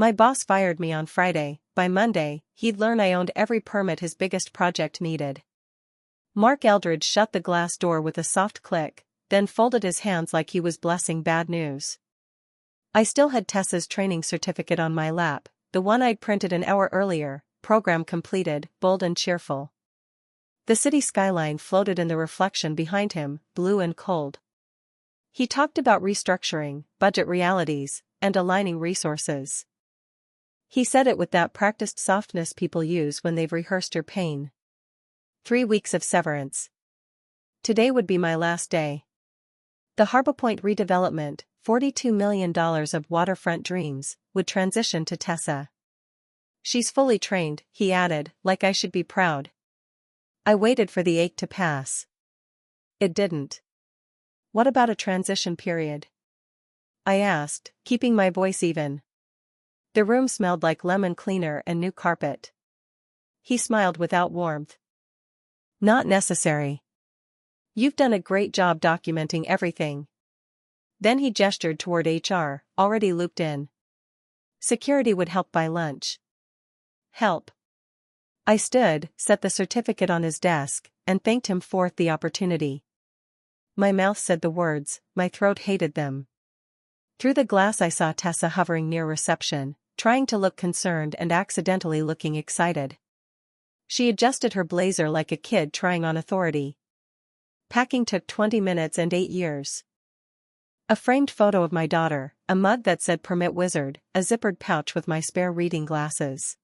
My boss fired me on Friday. By Monday, he'd learn I owned every permit his biggest project needed. Mark Eldridge shut the glass door with a soft click, then folded his hands like he was blessing bad news. I still had Tessa's training certificate on my lap, the one I'd printed an hour earlier, program completed, bold and cheerful. The city skyline floated in the reflection behind him, blue and cold. He talked about restructuring, budget realities, and aligning resources. He said it with that practiced softness people use when they've rehearsed your pain. 3 weeks of severance. Today would be my last day. The Harbor Point redevelopment, $42 million of waterfront dreams, would transition to Tessa. She's fully trained, he added, like I should be proud. I waited for the ache to pass. It didn't. What about a transition period? I asked, keeping my voice even. The room smelled like lemon cleaner and new carpet. He smiled without warmth. Not necessary. You've done a great job documenting everything. Then he gestured toward HR, already looped in. Security would help by lunch. Help. I stood, set the certificate on his desk, and thanked him for the opportunity. My mouth said the words, my throat hated them. Through the glass I saw Tessa hovering near reception, trying to look concerned and accidentally looking excited. She adjusted her blazer like a kid trying on authority. Packing took 20 minutes and 8 years. A framed photo of my daughter, a mug that said Permit Wizard, a zippered pouch with my spare reading glasses.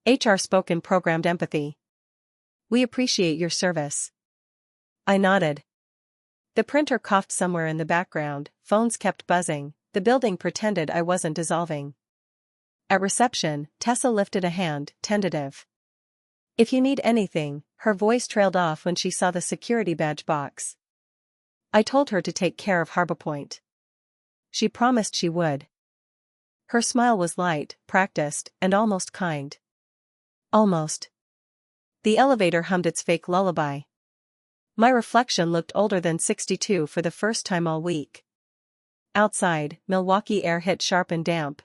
HR spoke in programmed empathy. We appreciate your service. I nodded. The printer coughed somewhere in the background, phones kept buzzing, the building pretended I wasn't dissolving. At reception, Tessa lifted a hand, tentative. If you need anything, her voice trailed off when she saw the security badge box. I told her to take care of Harbor Point. She promised she would. Her smile was light, practiced, and almost kind. Almost. The elevator hummed its fake lullaby. My reflection looked older than 62 for the first time all week. Outside, Milwaukee air hit sharp and damp.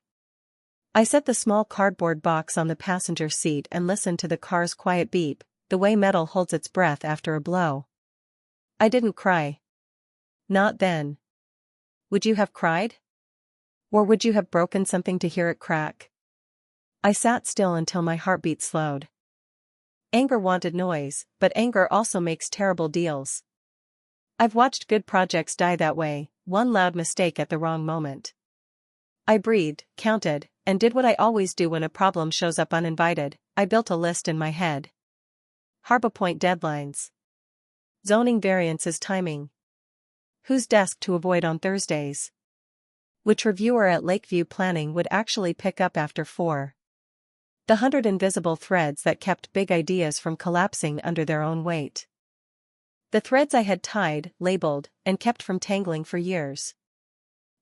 I set the small cardboard box on the passenger seat and listened to the car's quiet beep, the way metal holds its breath after a blow. I didn't cry. Not then. Would you have cried? Or would you have broken something to hear it crack? I sat still until my heartbeat slowed. Anger wanted noise, but anger also makes terrible deals. I've watched good projects die that way, one loud mistake at the wrong moment. I breathed, counted, and did what I always do when a problem shows up uninvited. I built a list in my head. Harbor Point deadlines. Zoning variances timing. Whose desk to avoid on Thursdays? Which reviewer at Lakeview Planning would actually pick up after 4? The 100 invisible threads that kept big ideas from collapsing under their own weight. The threads I had tied, labeled, and kept from tangling for years.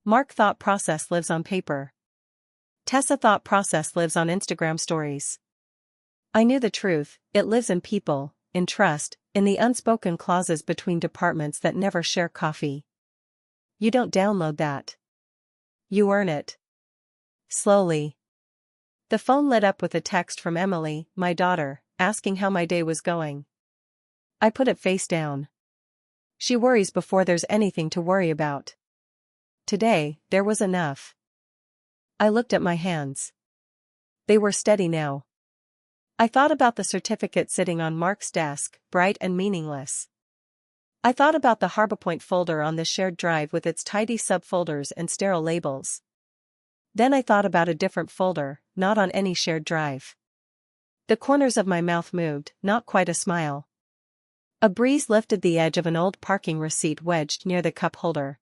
Mark thought process lives on paper. Tessa thought process lives on Instagram stories. I knew the truth, it lives in people, in trust, in the unspoken clauses between departments that never share coffee. You don't download that. You earn it. Slowly. The phone lit up with a text from Emily, my daughter, asking how my day was going. I put it face down. She worries before there's anything to worry about. Today, there was enough. I looked at my hands. They were steady now. I thought about the certificate sitting on Mark's desk, bright and meaningless. I thought about the Harbor Point folder on the shared drive with its tidy subfolders and sterile labels. Then I thought about a different folder, not on any shared drive. The corners of my mouth moved, not quite a smile. A breeze lifted the edge of an old parking receipt wedged near the cup holder.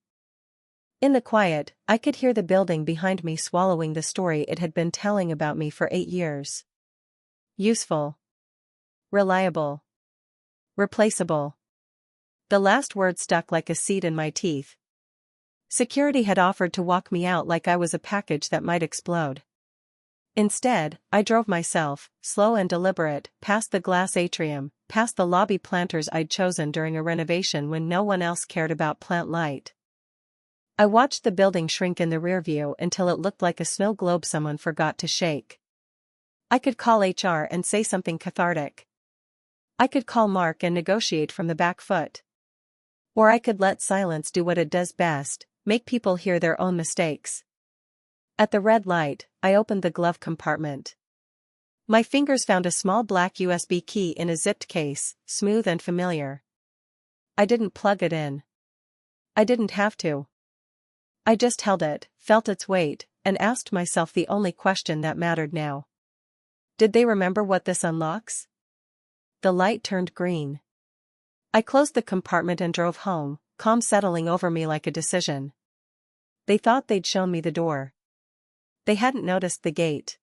In the quiet, I could hear the building behind me swallowing the story it had been telling about me for 8 years. Useful. Reliable. Replaceable. The last word stuck like a seed in my teeth. Security had offered to walk me out like I was a package that might explode. Instead, I drove myself, slow and deliberate, past the glass atrium, past the lobby planters I'd chosen during a renovation when no one else cared about plant light. I watched the building shrink in the rearview until it looked like a snow globe someone forgot to shake. I could call HR and say something cathartic. I could call Mark and negotiate from the back foot. Or I could let silence do what it does best, make people hear their own mistakes. At the red light, I opened the glove compartment. My fingers found a small black USB key in a zipped case, smooth and familiar. I didn't plug it in. I didn't have to. I just held it, felt its weight, and asked myself the only question that mattered now. Did they remember what this unlocks? The light turned green. I closed the compartment and drove home, calm settling over me like a decision. They thought they'd shown me the door. They hadn't noticed the gate.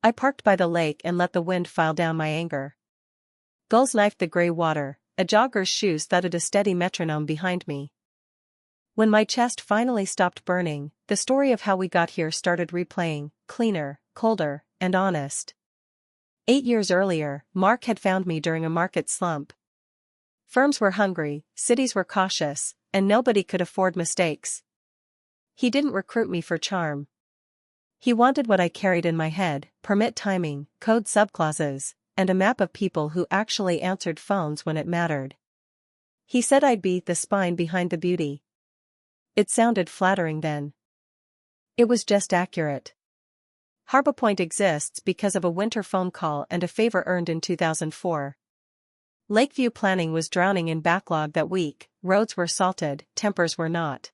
I parked by the lake and let the wind file down my anger. Gulls knifed the gray water, a jogger's shoes thudded a steady metronome behind me. When my chest finally stopped burning, the story of how we got here started replaying, cleaner, colder, and honest. 8 years earlier, Mark had found me during a market slump. Firms were hungry, cities were cautious, and nobody could afford mistakes. He didn't recruit me for charm. He wanted what I carried in my head: permit timing, code subclauses, and a map of people who actually answered phones when it mattered. He said I'd be the spine behind the beauty. It sounded flattering then. It was just accurate. Harbor Point exists because of a winter phone call and a favor earned in 2004. Lakeview planning was drowning in backlog that week, roads were salted, tempers were not.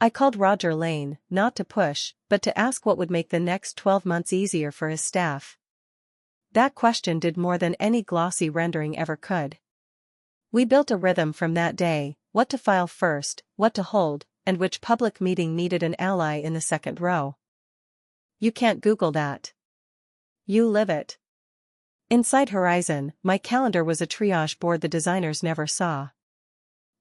I called Roger Lane, not to push, but to ask what would make the next 12 months easier for his staff. That question did more than any glossy rendering ever could. We built a rhythm from that day: what to file first, what to hold, and which public meeting needed an ally in the second row. You can't Google that. You live it. Inside Horizon, my calendar was a triage board the designers never saw.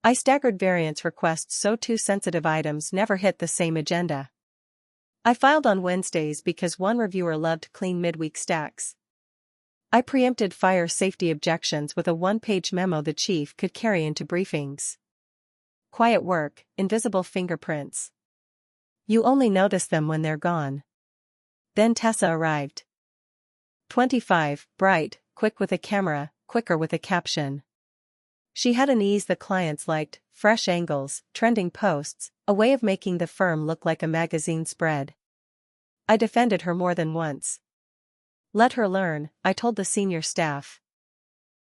I staggered variance requests so 2 sensitive items never hit the same agenda. I filed on Wednesdays because one reviewer loved clean midweek stacks. I preempted fire safety objections with a 1-page memo the chief could carry into briefings. Quiet work, invisible fingerprints. You only notice them when they're gone. Then Tessa arrived. 25, bright, quick with a camera, quicker with a caption. She had an ease the clients liked: fresh angles, trending posts, a way of making the firm look like a magazine spread. I defended her more than once. Let her learn, I told the senior staff.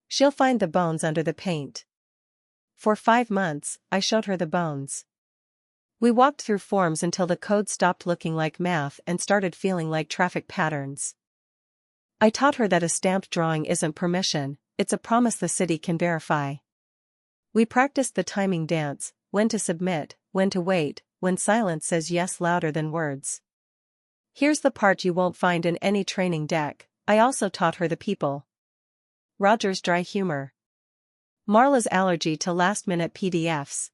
She'll find the bones under the paint. For 5 months, I showed her the bones. We walked through forms until the code stopped looking like math and started feeling like traffic patterns. I taught her that a stamped drawing isn't permission, it's a promise the city can verify. We practiced the timing dance: when to submit, when to wait, when silence says yes louder than words. Here's the part you won't find in any training deck: I also taught her the people. Roger's dry humor. Marla's allergy to last-minute PDFs.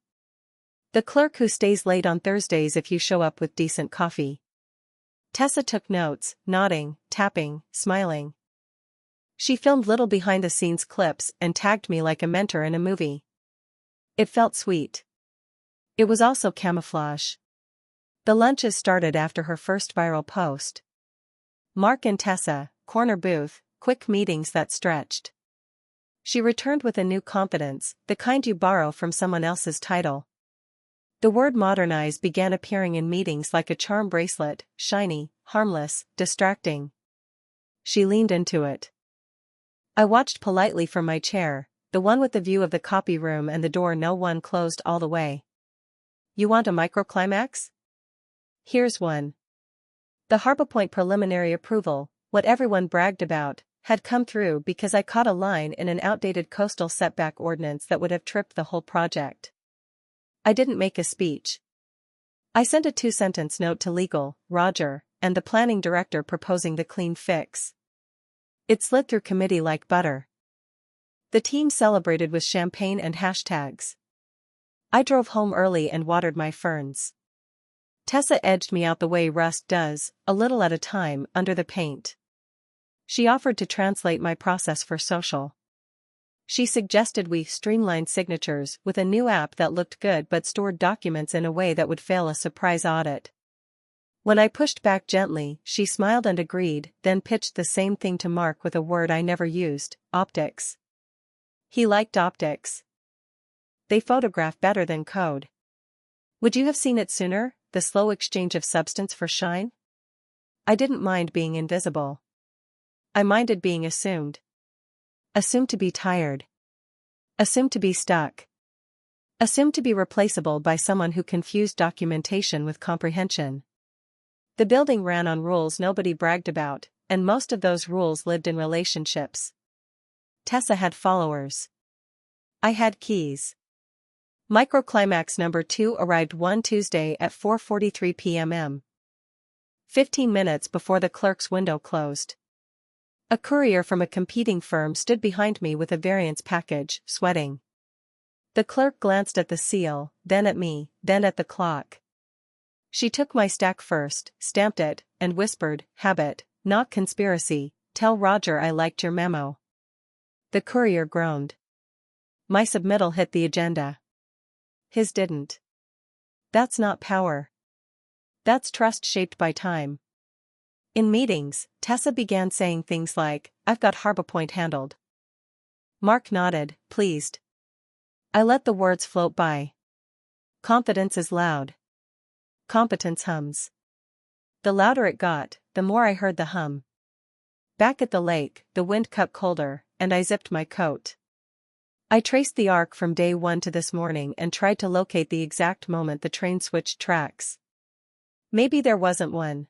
The clerk who stays late on Thursdays if you show up with decent coffee. Tessa took notes, nodding, tapping, smiling. She filmed little behind-the-scenes clips and tagged me like a mentor in a movie. It felt sweet. It was also camouflage. The lunches started after her first viral post. Mark and Tessa, corner booth, quick meetings that stretched. She returned with a new confidence, the kind you borrow from someone else's title. The word modernize began appearing in meetings like a charm bracelet: shiny, harmless, distracting. She leaned into it. I watched politely from my chair, the one with the view of the copy room and the door no one closed all the way. You want a microclimax? Here's one. The Harbor Point preliminary approval, what everyone bragged about, had come through because I caught a line in an outdated coastal setback ordinance that would have tripped the whole project. I didn't make a speech. I sent a 2-sentence note to legal, Roger, and the planning director proposing the clean fix. It slid through committee like butter. The team celebrated with champagne and hashtags. I drove home early and watered my ferns. Tessa edged me out the way rust does, a little at a time, under the paint. She offered to translate my process for social. She suggested we streamline signatures with a new app that looked good but stored documents in a way that would fail a surprise audit. When I pushed back gently, she smiled and agreed, then pitched the same thing to Mark with a word I never used: optics. He liked optics. They photograph better than code. Would you have seen it sooner, the slow exchange of substance for shine? I didn't mind being invisible. I minded being assumed. Assumed to be tired. Assumed to be stuck. Assumed to be replaceable by someone who confused documentation with comprehension. The building ran on rules nobody bragged about, and most of those rules lived in relationships. Tessa had followers. I had keys. Microclimax number 2 arrived one Tuesday at 4:43 p.m. 15 minutes before the clerk's window closed. A courier from a competing firm stood behind me with a variance package, sweating. The clerk glanced at the seal, then at me, then at the clock. She took my stack first, stamped it, and whispered, "Habit, not conspiracy. Tell Roger I liked your memo." The courier groaned. My submittal hit the agenda. His didn't. That's not power. That's trust shaped by time. In meetings, Tessa began saying things like, "I've got HarborPoint handled." Mark nodded, pleased. I let the words float by. Confidence is loud. Competence hums. The louder it got, the more I heard the hum. Back at the lake, the wind cut colder, and I zipped my coat. I traced the arc from day one to this morning and tried to locate the exact moment the train switched tracks. Maybe there wasn't one.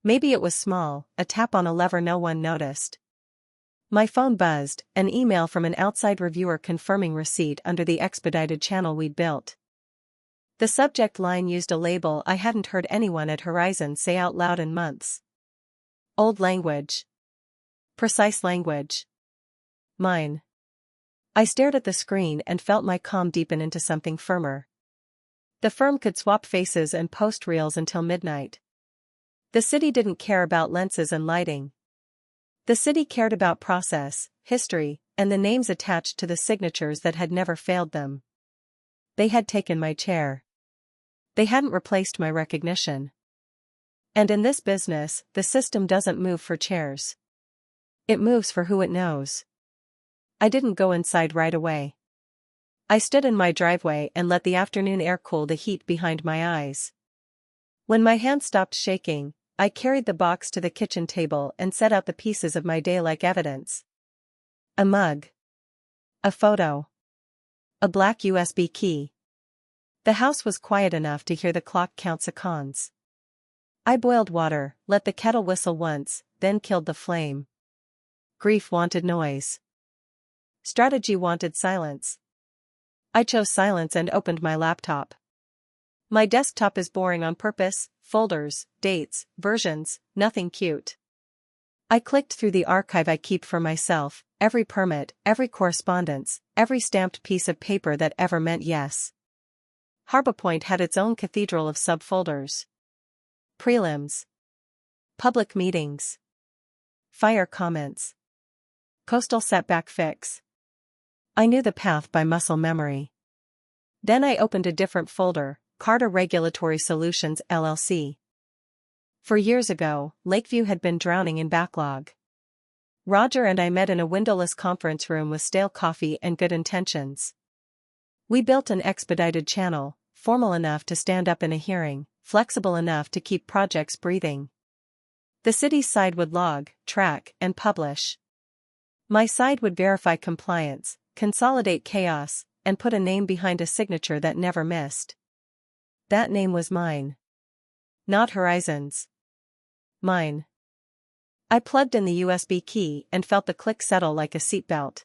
Maybe it was small, a tap on a lever no one noticed. My phone buzzed, an email from an outside reviewer confirming receipt under the expedited channel we'd built. The subject line used a label I hadn't heard anyone at Horizon say out loud in months. Old language. Precise language. Mine. I stared at the screen and felt my calm deepen into something firmer. The firm could swap faces and post reels until midnight. The city didn't care about lenses and lighting. The city cared about process, history, and the names attached to the signatures that had never failed them. They had taken my chair. They hadn't replaced my recognition. And in this business, the system doesn't move for chairs. It moves for who it knows. I didn't go inside right away. I stood in my driveway and let the afternoon air cool the heat behind my eyes. When my hand stopped shaking, I carried the box to the kitchen table and set out the pieces of my day like evidence. A mug. A photo. A black USB key. The house was quiet enough to hear the clock count seconds. I boiled water, let the kettle whistle once, then killed the flame. Grief wanted noise. Strategy wanted silence. I chose silence and opened my laptop. My desktop is boring on purpose: folders, dates, versions, nothing cute. I clicked through the archive I keep for myself, every permit, every correspondence, every stamped piece of paper that ever meant yes. HarborPoint had its own cathedral of subfolders. Prelims. Public meetings. Fire comments. Coastal setback fix. I knew the path by muscle memory. Then I opened a different folder, Carter Regulatory Solutions LLC. For years ago, Lakeview had been drowning in backlog. Roger and I met in a windowless conference room with stale coffee and good intentions. We built an expedited channel, formal enough to stand up in a hearing, flexible enough to keep projects breathing. The city's side would log, track, and publish. My side would verify compliance, consolidate chaos, and put a name behind a signature that never missed. That name was mine. Not Horizon's. Mine. I plugged in the USB key and felt the click settle like a seatbelt.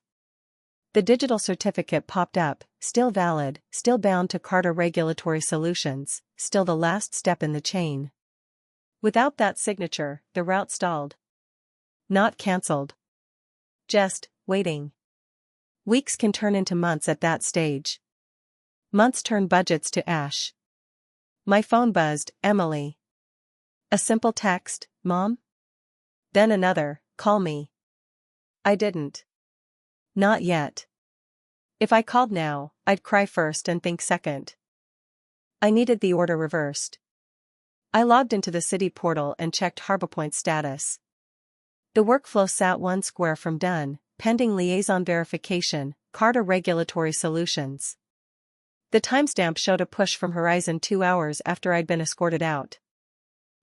The digital certificate popped up, still valid, still bound to Carter Regulatory Solutions, still the last step in the chain. Without that signature, the route stalled. Not cancelled. Just waiting. Weeks can turn into months at that stage. Months turn budgets to ash. My phone buzzed, Emily. A simple text, Mom? Then another, call me. I didn't. Not yet. If I called now, I'd cry first and think second. I needed the order reversed. I logged into the city portal and checked HarborPoint's status. The workflow sat one square from done, pending liaison verification, Carter Regulatory Solutions. The timestamp showed a push from Horizon 2 hours after I'd been escorted out.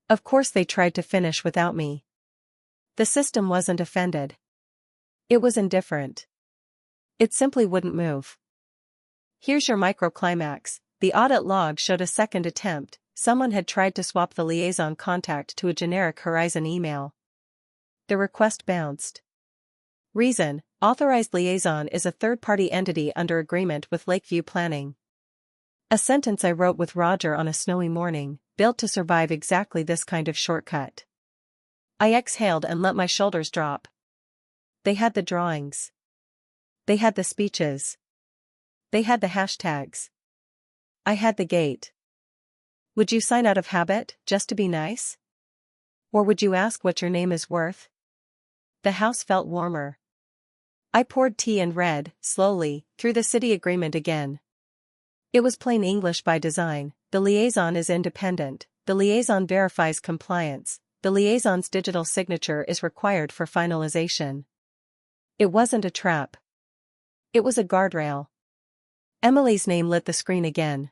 Of course they tried to finish without me. The system wasn't offended. It was indifferent. It simply wouldn't move. Here's your microclimax. The audit log showed a second attempt. Someone had tried to swap the liaison contact to a generic Horizon email. The request bounced. Reason: authorized liaison is a third-party entity under agreement with Lakeview Planning. A sentence I wrote with Roger on a snowy morning, built to survive exactly this kind of shortcut. I exhaled and let my shoulders drop. They had the drawings. They had the speeches. They had the hashtags. I had the gate. Would you sign out of habit, just to be nice? Or would you ask what your name is worth? The house felt warmer. I poured tea and read, slowly, through the city agreement again. It was plain English by design. The liaison is independent. The liaison verifies compliance. The liaison's digital signature is required for finalization. It wasn't a trap. It was a guardrail. Emily's name lit the screen again.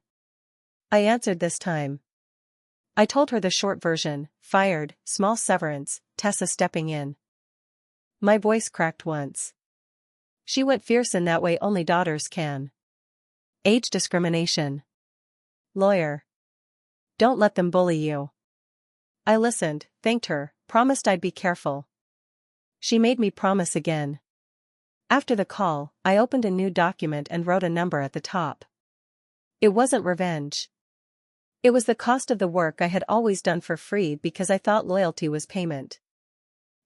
I answered this time. I told her the short version: fired, small severance, Tessa stepping in. My voice cracked once. She went fierce in that way only daughters can. Age discrimination. Lawyer. Don't let them bully you. I listened, thanked her, promised I'd be careful. She made me promise again. After the call, I opened a new document and wrote a number at the top. It wasn't revenge. It was the cost of the work I had always done for free because I thought loyalty was payment.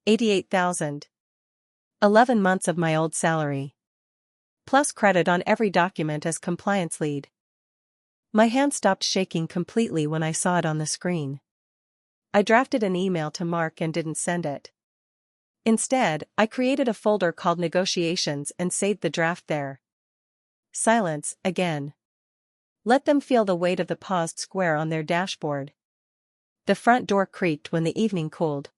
88,000. 11 months of my old salary. Plus credit on every document as compliance lead. My hand stopped shaking completely when I saw it on the screen. I drafted an email to Mark and didn't send it. Instead, I created a folder called Negotiations and saved the draft there. Silence, again. Let them feel the weight of the paused square on their dashboard. The front door creaked when the evening cooled.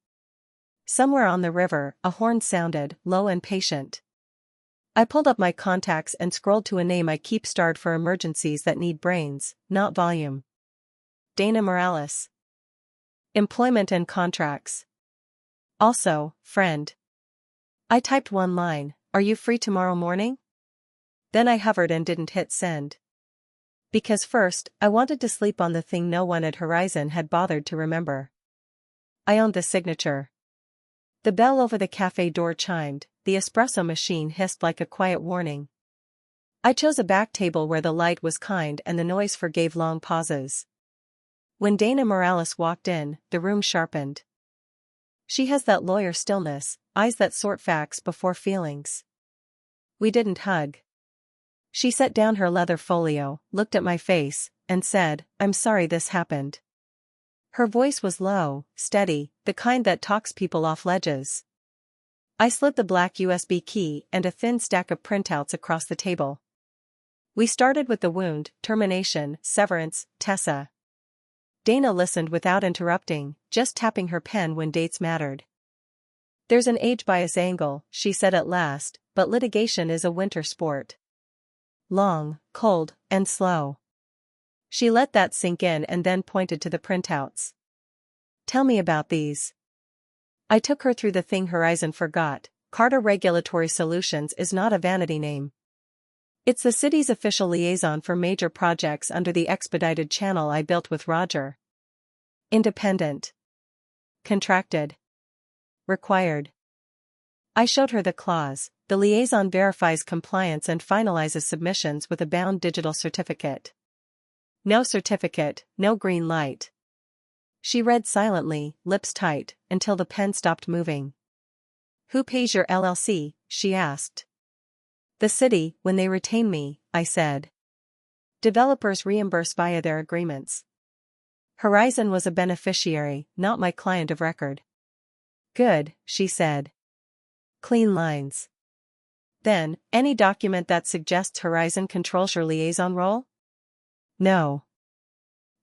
Somewhere on the river, a horn sounded, low and patient. I pulled up my contacts and scrolled to a name I keep starred for emergencies that need brains, not volume. Dana Morales. Employment and contracts. Also, friend. I typed one line: "Are you free tomorrow morning?" Then I hovered and didn't hit send. Because first, I wanted to sleep on the thing no one at Horizon had bothered to remember. I owned the signature. The bell over the cafe door chimed, the espresso machine hissed like a quiet warning. I chose a back table where the light was kind and the noise forgave long pauses. When Dana Morales walked in, the room sharpened. She has that lawyer stillness, eyes that sort facts before feelings. We didn't hug. She set down her leather folio, looked at my face, and said, "I'm sorry this happened." Her voice was low, steady, the kind that talks people off ledges. I slid the black USB key and a thin stack of printouts across the table. We started with the wound, termination, severance, Tessa. Dana listened without interrupting, just tapping her pen when dates mattered. "There's an age bias angle," she said at last, "but litigation is a winter sport. Long, cold, and slow." She let that sink in and then pointed to the printouts. "Tell me about these." I took her through the thing Horizon forgot. Carter Regulatory Solutions is not a vanity name. It's the city's official liaison for major projects under the expedited channel I built with Roger. Independent. Contracted. Required. I showed her the clause: the liaison verifies compliance and finalizes submissions with a bound digital certificate. No certificate, no green light. She read silently, lips tight, until the pen stopped moving. "Who pays your LLC?" she asked. "The city, when they retain me," I said. "Developers reimburse via their agreements." Horizon was a beneficiary, not my client of record. "Good," she said. "Clean lines." Then, any document that suggests Horizon controls your liaison role? No.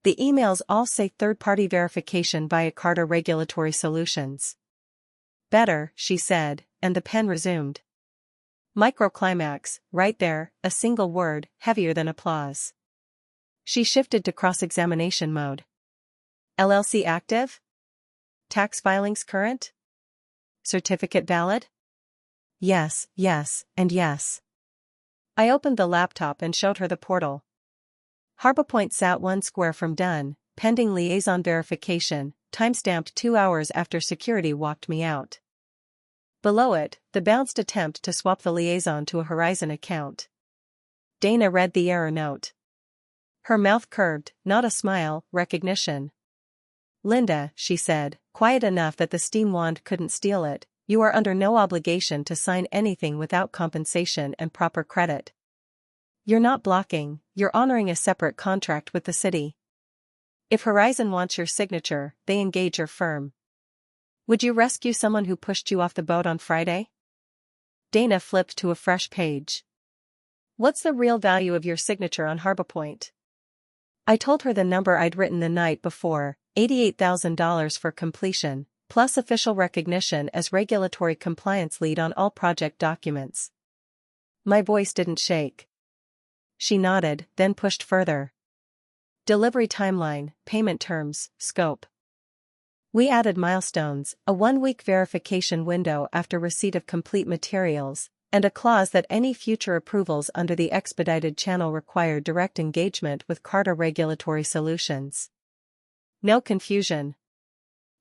The emails all say third-party verification via Carter Regulatory Solutions. Better, she said, and the pen resumed. Microclimax, right there, a single word, heavier than applause. She shifted to cross-examination mode. LLC active? Tax filings current? Certificate valid? Yes, yes, and yes. I opened the laptop and showed her the portal. HarborPoint sat 1 square from done, pending liaison verification, timestamped 2 hours after security walked me out. Below it, the bounced attempt to swap the liaison to a Horizon account. Dana read the error note. Her mouth curved, not a smile, recognition. Linda, she said, quiet enough that the steam wand couldn't steal it, you are under no obligation to sign anything without compensation and proper credit. You're not blocking, you're honoring a separate contract with the city. If Horizon wants your signature, they engage your firm. Would you rescue someone who pushed you off the boat on Friday? Dana flipped to a fresh page. What's the real value of your signature on HarborPoint? I told her the number I'd written the night before, $88,000 for completion, plus official recognition as regulatory compliance lead on all project documents. My voice didn't shake. She nodded, then pushed further. Delivery timeline, payment terms, scope. We added milestones, a 1-week verification window after receipt of complete materials, and a clause that any future approvals under the expedited channel required direct engagement with Carter Regulatory Solutions. No confusion.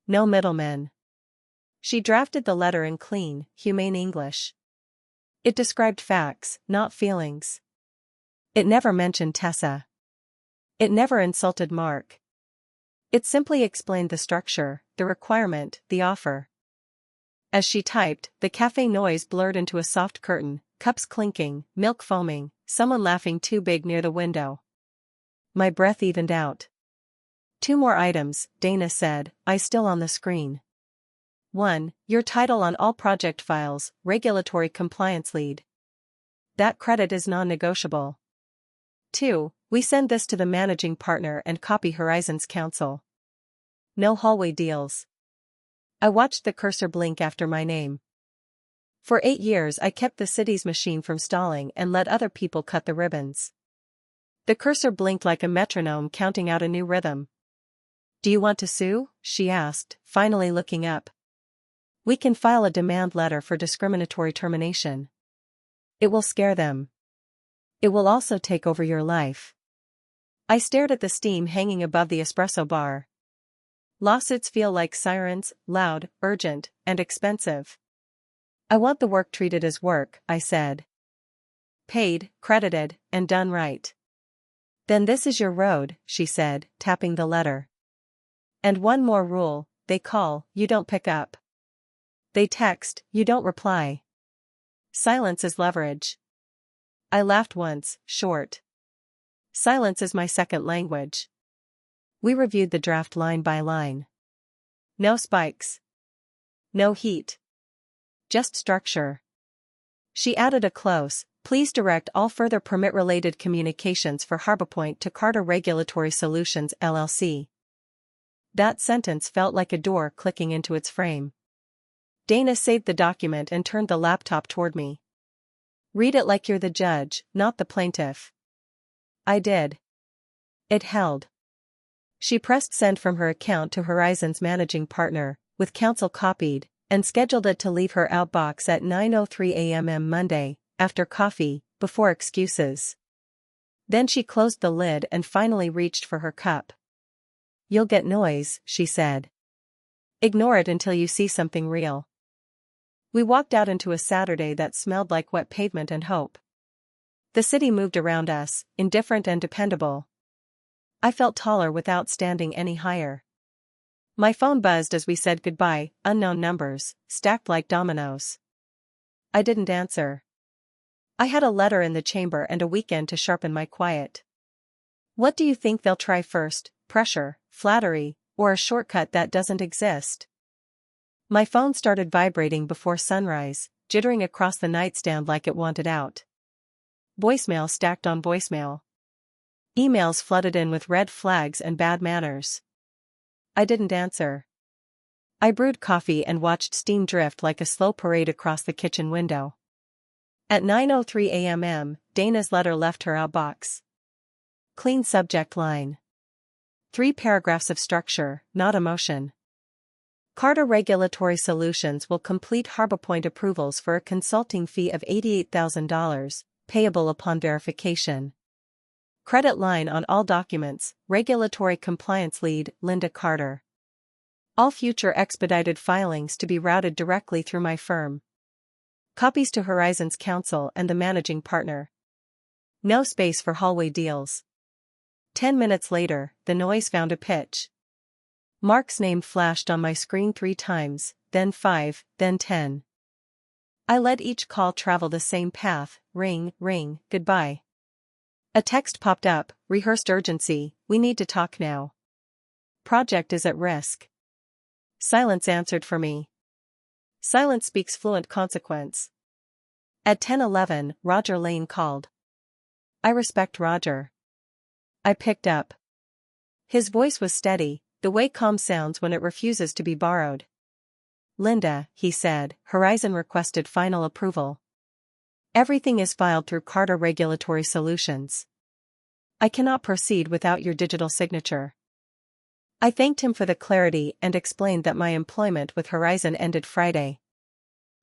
No middlemen. She drafted the letter in clean, humane English. It described facts, not feelings. It never mentioned Tessa. It never insulted Mark. It simply explained the structure, the requirement, the offer. As she typed, the cafe noise blurred into a soft curtain, cups clinking, milk foaming, someone laughing too big near the window. My breath evened out. 2 more items, Dana said, eyes still on the screen. 1. Your title on all project files, Regulatory Compliance Lead. That credit is non-negotiable. 2. We send this to the managing partner and copy Horizon's counsel. No hallway deals. I watched the cursor blink after my name. For 8 years I kept the city's machine from stalling and let other people cut the ribbons. The cursor blinked like a metronome counting out a new rhythm. Do you want to sue? She asked, finally looking up. We can file a demand letter for discriminatory termination. It will scare them. It will also take over your life. I stared at the steam hanging above the espresso bar. Lawsuits feel like sirens, loud, urgent, and expensive. I want the work treated as work, I said. Paid, credited, and done right. Then this is your road, she said, tapping the letter. And one more rule, they call, you don't pick up. They text, you don't reply. Silence is leverage. I laughed once, short. Silence is my second language. We reviewed the draft line by line. No spikes. No heat. Just structure. She added a close, please direct all further permit-related communications for HarborPoint to Carter Regulatory Solutions LLC. That sentence felt like a door clicking into its frame. Dana saved the document and turned the laptop toward me. Read it like you're the judge, not the plaintiff. I did. It held. She pressed send from her account to Horizon's managing partner, with counsel copied, and scheduled it to leave her outbox at 9:03 a.m. Monday, after coffee, before excuses. Then she closed the lid and finally reached for her cup. You'll get noise, she said. Ignore it until you see something real. We walked out into a Saturday that smelled like wet pavement and hope. The city moved around us, indifferent and dependable. I felt taller without standing any higher. My phone buzzed as we said goodbye, unknown numbers, stacked like dominoes. I didn't answer. I had a letter in the chamber and a weekend to sharpen my quiet. What do you think they'll try first, pressure, flattery, or a shortcut that doesn't exist? My phone started vibrating before sunrise, jittering across the nightstand like it wanted out. Voicemail stacked on voicemail. Emails flooded in with red flags and bad manners. I didn't answer. I brewed coffee and watched steam drift like a slow parade across the kitchen window. At 9:03 a.m., Dana's letter left her outbox. Clean subject line. 3 paragraphs of structure, not emotion. Carter Regulatory Solutions will complete HarborPoint approvals for a consulting fee of $88,000, payable upon verification. Credit line on all documents, Regulatory Compliance Lead, Linda Carter. All future expedited filings to be routed directly through my firm. Copies to Horizon's counsel and the managing partner. No space for hallway deals. 10 minutes later, the noise found a pitch. Mark's name flashed on my screen 3 times, then 5, then 10. I let each call travel the same path, ring, ring, goodbye. A text popped up, rehearsed urgency, we need to talk now. Project is at risk. Silence answered for me. Silence speaks fluent consequence. At 10:11, Roger Lane called. I respect Roger. I picked up. His voice was steady, the way calm sounds when it refuses to be borrowed. Linda, he said, Horizon requested final approval. Everything is filed through Carter Regulatory Solutions. I cannot proceed without your digital signature. I thanked him for the clarity and explained that my employment with Horizon ended Friday.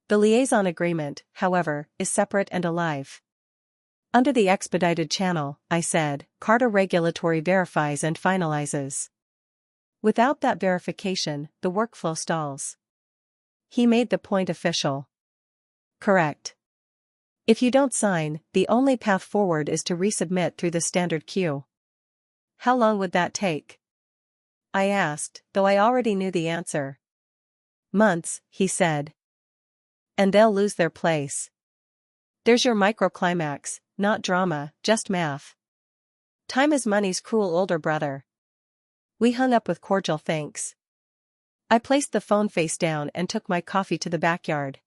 The liaison agreement, however, is separate and alive. Under the expedited channel, I said, Carter Regulatory verifies and finalizes. Without that verification, the workflow stalls. He made the point official. Correct. If you don't sign, the only path forward is to resubmit through the standard queue. How long would that take? I asked, though I already knew the answer. Months, he said. And they'll lose their place. There's your microclimax, not drama, just math. Time is money's cruel older brother. We hung up with cordial thanks. I placed the phone face down and took my coffee to the backyard.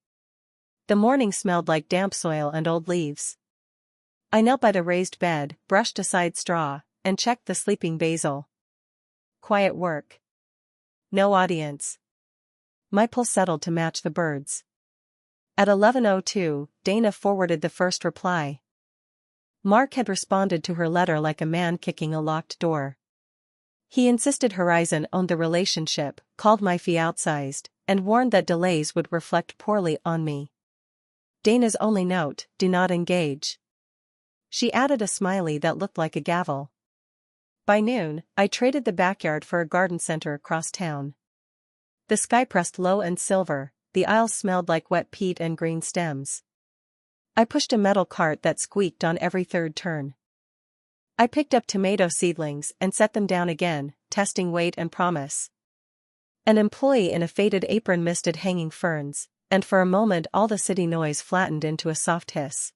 The morning smelled like damp soil and old leaves. I knelt by the raised bed, brushed aside straw, and checked the sleeping basil. Quiet work. No audience. My pulse settled to match the birds. At 11:02, Dana forwarded the first reply. Mark had responded to her letter like a man kicking a locked door. He insisted Horizon owned the relationship, called my fee outsized, and warned that delays would reflect poorly on me. Dana's only note, do not engage. She added a smiley that looked like a gavel. By noon, I traded the backyard for a garden center across town. The sky pressed low and silver, the aisles smelled like wet peat and green stems. I pushed a metal cart that squeaked on every third turn. I picked up tomato seedlings and set them down again, testing weight and promise. An employee in a faded apron misted hanging ferns, and for a moment all the city noise flattened into a soft hiss.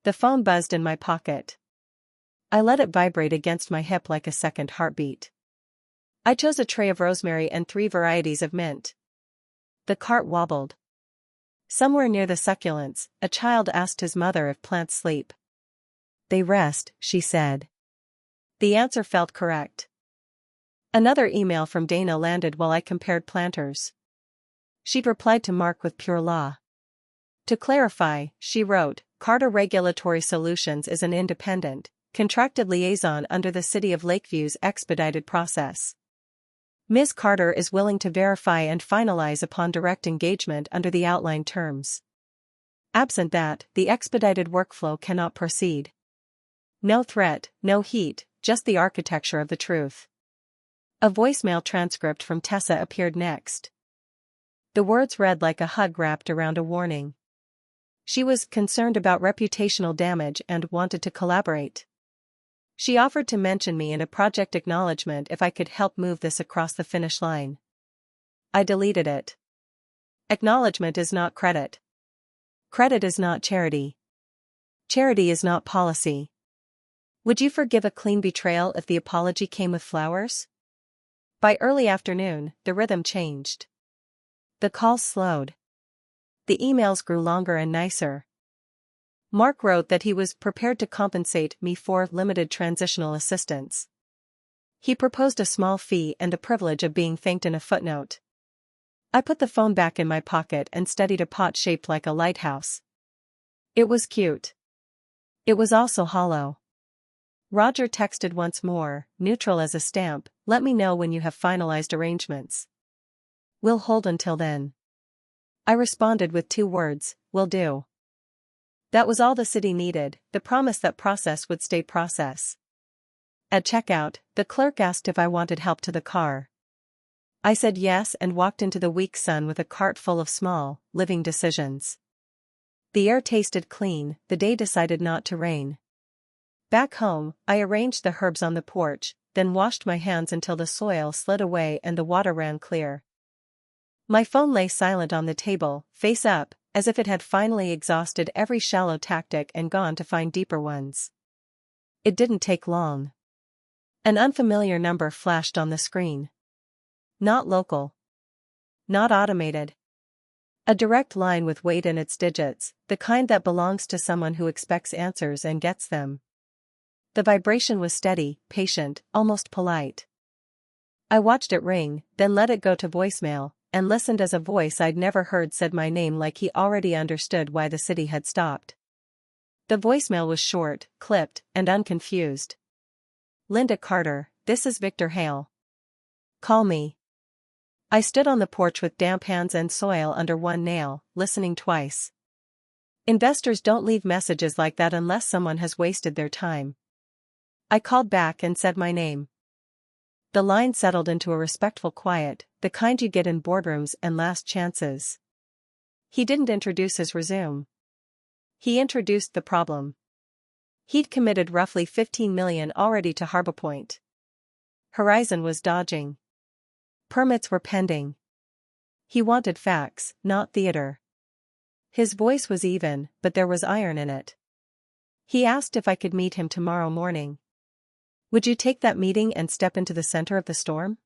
The phone buzzed in my pocket. I let it vibrate against my hip like a second heartbeat. I chose a tray of rosemary and 3 varieties of mint. The cart wobbled. Somewhere near the succulents, a child asked his mother if plants sleep. They rest, she said. The answer felt correct. Another email from Dana landed while I compared planters. She'd replied to Mark with pure law. To clarify, she wrote, Carter Regulatory Solutions is an independent, contracted liaison under the City of Lakeview's expedited process. Ms. Carter is willing to verify and finalize upon direct engagement under the outlined terms. Absent that, the expedited workflow cannot proceed. No threat, no heat, just the architecture of the truth. A voicemail transcript from Tessa appeared next. The words read like a hug wrapped around a warning. She was concerned about reputational damage and wanted to collaborate. She offered to mention me in a project acknowledgement if I could help move this across the finish line. I deleted it. Acknowledgement is not credit. Credit is not charity. Charity is not policy. Would you forgive a clean betrayal if the apology came with flowers? By early afternoon, the rhythm changed. The calls slowed. The emails grew longer and nicer. Mark wrote that he was prepared to compensate me for limited transitional assistance. He proposed a small fee and the privilege of being thanked in a footnote. I put the phone back in my pocket and studied a pot shaped like a lighthouse. It was cute. It was also hollow. Roger texted once more, neutral as a stamp, "Let me know when you have finalized arrangements. We'll hold until then." I responded with 2 words, "Will do." That was all the city needed, the promise that process would stay process. At checkout, the clerk asked if I wanted help to the car. I said yes and walked into the weak sun with a cart full of small, living decisions. The air tasted clean, the day decided not to rain. Back home, I arranged the herbs on the porch, then washed my hands until the soil slid away and the water ran clear. My phone lay silent on the table, face up, as if it had finally exhausted every shallow tactic and gone to find deeper ones. It didn't take long. An unfamiliar number flashed on the screen. Not local. Not automated. A direct line with weight in its digits, the kind that belongs to someone who expects answers and gets them. The vibration was steady, patient, almost polite. I watched it ring, then let it go to voicemail, and listened as a voice I'd never heard said my name like he already understood why the city had stopped. The voicemail was short, clipped, and unconfused. "Linda Carter, this is Victor Hale. Call me." I stood on the porch with damp hands and soil under one nail, listening twice. Investors don't leave messages like that unless someone has wasted their time. I called back and said my name. The line settled into a respectful quiet, the kind you get in boardrooms and last chances. He didn't introduce his resume. He introduced the problem. He'd committed roughly $15 million already to Harbor Point. Horizon was dodging. Permits were pending. He wanted facts, not theater. His voice was even, but there was iron in it. He asked if I could meet him tomorrow morning. "Would you take that meeting and step into the center of the storm?"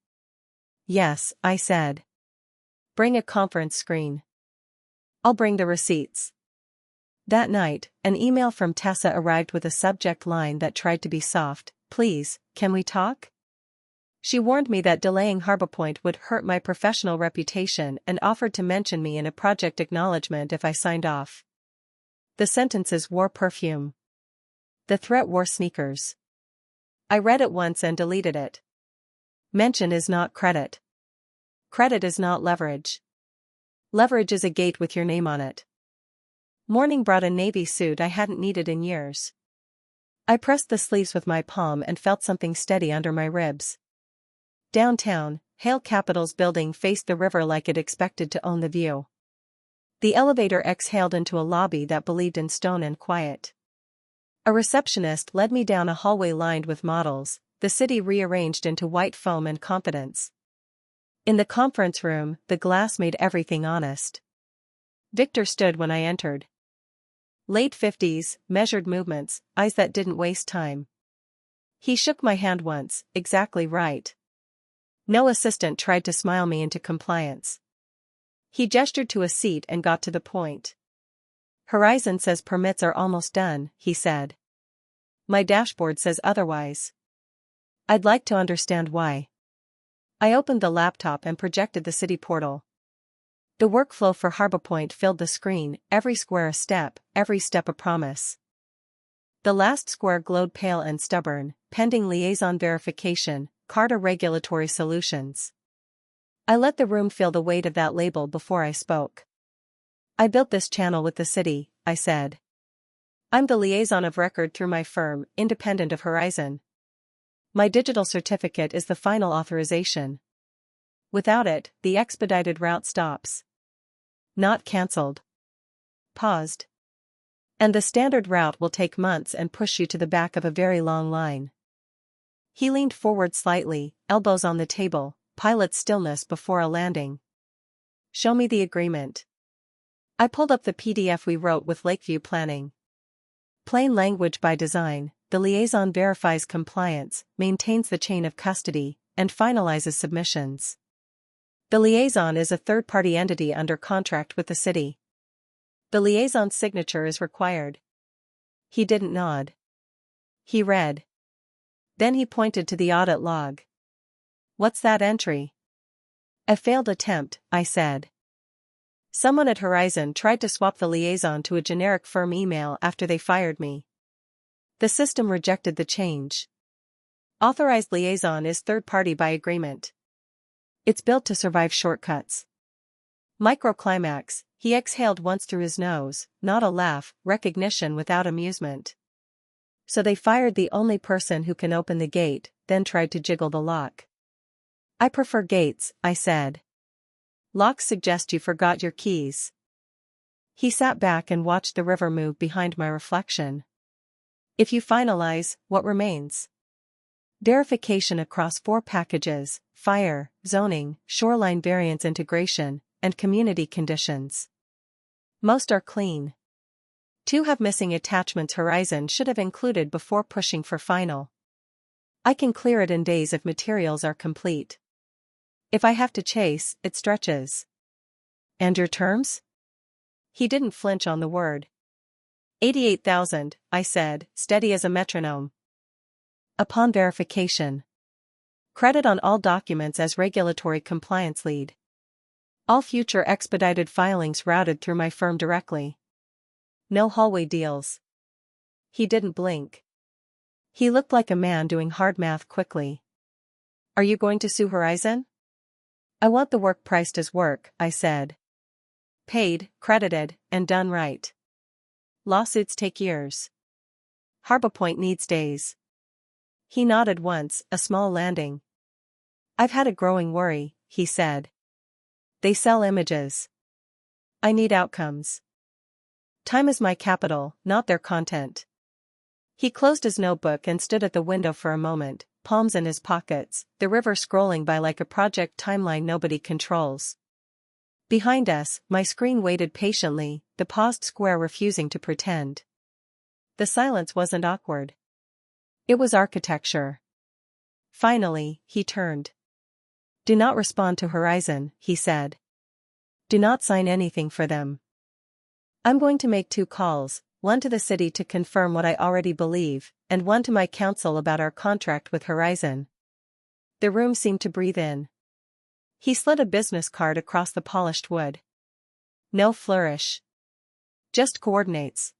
"Yes," I said. "Bring a conference screen." "I'll bring the receipts." That night, an email from Tessa arrived with a subject line that tried to be soft, "Please, can we talk?" She warned me that delaying Harbor Point would hurt my professional reputation and offered to mention me in a project acknowledgement if I signed off. The sentences wore perfume. The threat wore sneakers. I read it once and deleted it. Mention is not credit. Credit is not leverage. Leverage is a gate with your name on it. Morning brought a navy suit I hadn't needed in years. I pressed the sleeves with my palm and felt something steady under my ribs. Downtown, Hale Capital's building faced the river like it expected to own the view. The elevator exhaled into a lobby that believed in stone and quiet. A receptionist led me down a hallway lined with models, the city rearranged into white foam and confidence. In the conference room, the glass made everything honest. Victor stood when I entered. Late 50s, measured movements, eyes that didn't waste time. He shook my hand once, exactly right. No assistant tried to smile me into compliance. He gestured to a seat and got to the point. "Horizon says permits are almost done," he said. "My dashboard says otherwise. I'd like to understand why." I opened the laptop and projected the city portal. The workflow for Harbor Point filled the screen, every square a step, every step a promise. The last square glowed pale and stubborn, pending liaison verification, Carter Regulatory Solutions. I let the room feel the weight of that label before I spoke. "I built this channel with the city," I said. "I'm the liaison of record through my firm, independent of Horizon. My digital certificate is the final authorization. Without it, the expedited route stops. Not cancelled. Paused. And the standard route will take months and push you to the back of a very long line." He leaned forward slightly, elbows on the table, pilot stillness before a landing. "Show me the agreement." I pulled up the PDF we wrote with Lakeview Planning. Plain language by design, the liaison verifies compliance, maintains the chain of custody, and finalizes submissions. The liaison is a third-party entity under contract with the city. The liaison's signature is required. He didn't nod. He read. Then he pointed to the audit log. What's that entry? A failed attempt, I said. Someone at Horizon tried to swap the liaison to a generic firm email after they fired me. The system rejected the change. Authorized liaison is third-party by agreement. It's built to survive shortcuts. Microclimax, he exhaled once through his nose, not a laugh, recognition without amusement. So they fired the only person who can open the gate, then tried to jiggle the lock. I prefer gates, I said. Locks suggest you forgot your keys. He sat back and watched the river move behind my reflection. If you finalize, what remains? Verification across 4 packages: fire, zoning, shoreline variance integration, and community conditions. Most are clean. 2 have missing attachments Horizon should have included before pushing for final. I can clear it in days if materials are complete. If I have to chase, it stretches. And your terms? He didn't flinch on the word. 88,000, I said, steady as a metronome. Upon verification. Credit on all documents as regulatory compliance lead. All future expedited filings routed through my firm directly. No hallway deals. He didn't blink. He looked like a man doing hard math quickly. Are you going to sue Horizon? I want the work priced as work, I said. Paid, credited, and done right. Lawsuits take years. Harbor Point needs days. He nodded once, a small landing. I've had a growing worry, he said. They sell images. I need outcomes. Time is my capital, not their content. He closed his notebook and stood at the window for a moment, palms in his pockets, the river scrolling by like a project timeline nobody controls. Behind us, my screen waited patiently, the paused square refusing to pretend. The silence wasn't awkward. It was architecture. Finally, he turned. Do not respond to Horizon, he said. Do not sign anything for them. I'm going to make 2 calls, one to the city to confirm what I already believe, and one to my counsel about our contract with Horizon. The room seemed to breathe in. He slid a business card across the polished wood. No flourish. Just coordinates.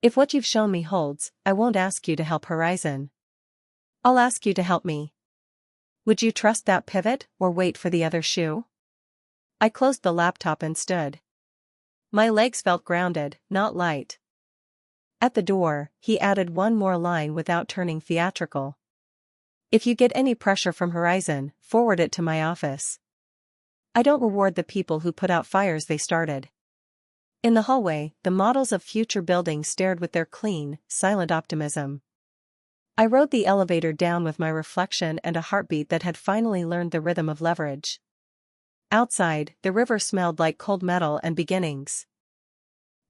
If what you've shown me holds, I won't ask you to help Horizon. I'll ask you to help me. Would you trust that pivot, or wait for the other shoe? I closed the laptop and stood. My legs felt grounded, not light. At the door, he added one more line without turning theatrical. If you get any pressure from Horizon, forward it to my office. I don't reward the people who put out fires they started. In the hallway, the models of future buildings stared with their clean, silent optimism. I rode the elevator down with my reflection and a heartbeat that had finally learned the rhythm of leverage. Outside, the river smelled like cold metal and beginnings.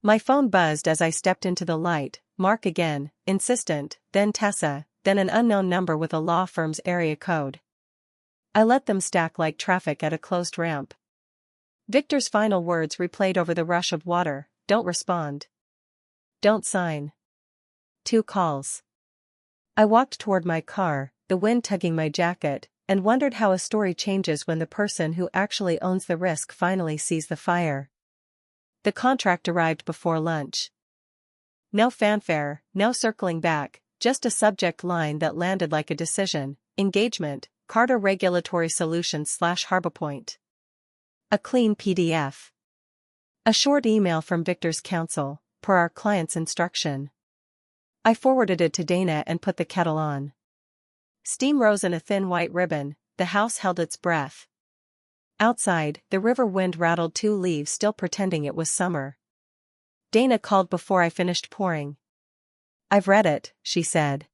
My phone buzzed as I stepped into the light, Mark again, insistent, then Tessa, then an unknown number with a law firm's area code. I let them stack like traffic at a closed ramp. Victor's final words replayed over the rush of water: don't respond. Don't sign. 2 calls. I walked toward my car, the wind tugging my jacket, and wondered how a story changes when the person who actually owns the risk finally sees the fire. The contract arrived before lunch. No fanfare, no circling back, just a subject line that landed like a decision: engagement, Carter Regulatory Solutions / Harbor Point. A clean PDF. A short email from Victor's counsel, per our client's instruction. I forwarded it to Dana and put the kettle on. Steam rose in a thin white ribbon, the house held its breath. Outside, the river wind rattled 2 leaves, still pretending it was summer. Dana called before I finished pouring. I've read it, she said.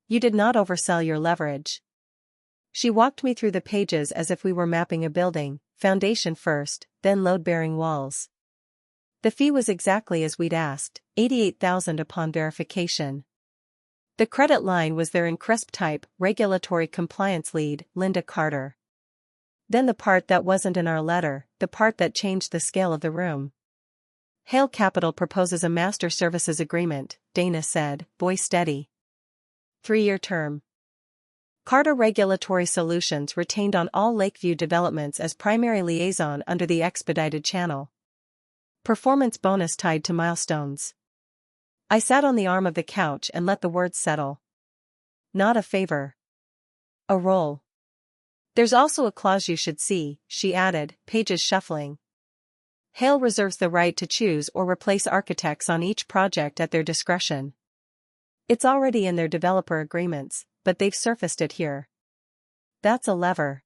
You did not oversell your leverage. She walked me through the pages as if we were mapping a building, foundation first, then load-bearing walls. The fee was exactly as we'd asked, $88,000 upon verification. The credit line was there in crisp type: regulatory compliance lead, Linda Carter. Then the part that wasn't in our letter, the part that changed the scale of the room. Hale Capital proposes a master services agreement, Dana said, voice steady. 3-year term. Carter Regulatory Solutions retained on all Lakeview developments as primary liaison under the expedited channel. Performance bonus tied to milestones. I sat on the arm of the couch and let the words settle. Not a favor. A role. There's also a clause you should see, she added, pages shuffling. Hale reserves the right to choose or replace architects on each project at their discretion. It's already in their developer agreements, but they've surfaced it here. That's a lever.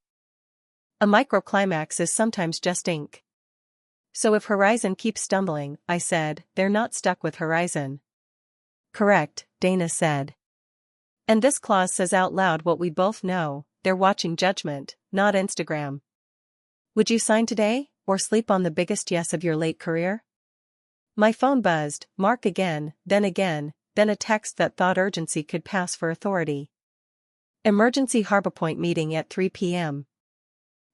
A microclimax is sometimes just ink. So if Horizon keeps stumbling, I said, they're not stuck with Horizon. Correct, Dana said. And this clause says out loud what we both know, they're watching judgment, not Instagram. Would you sign today, or sleep on the biggest yes of your late career? My phone buzzed, Mark again, then a text that thought urgency could pass for authority. Emergency Harbor Point meeting at 3 p.m.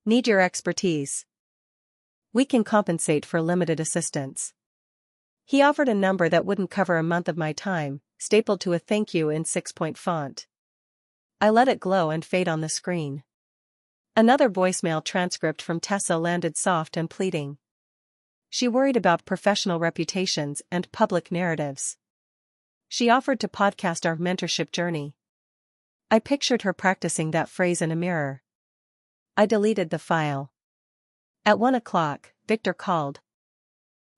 Need your expertise. We can compensate for limited assistance. He offered a number that wouldn't cover a month of my time, stapled to a thank you in 6-point font. I let it glow and fade on the screen. Another voicemail transcript from Tessa landed soft and pleading. She worried about professional reputations and public narratives. She offered to podcast our mentorship journey. I pictured her practicing that phrase in a mirror. I deleted the file. At 1 o'clock, Victor called.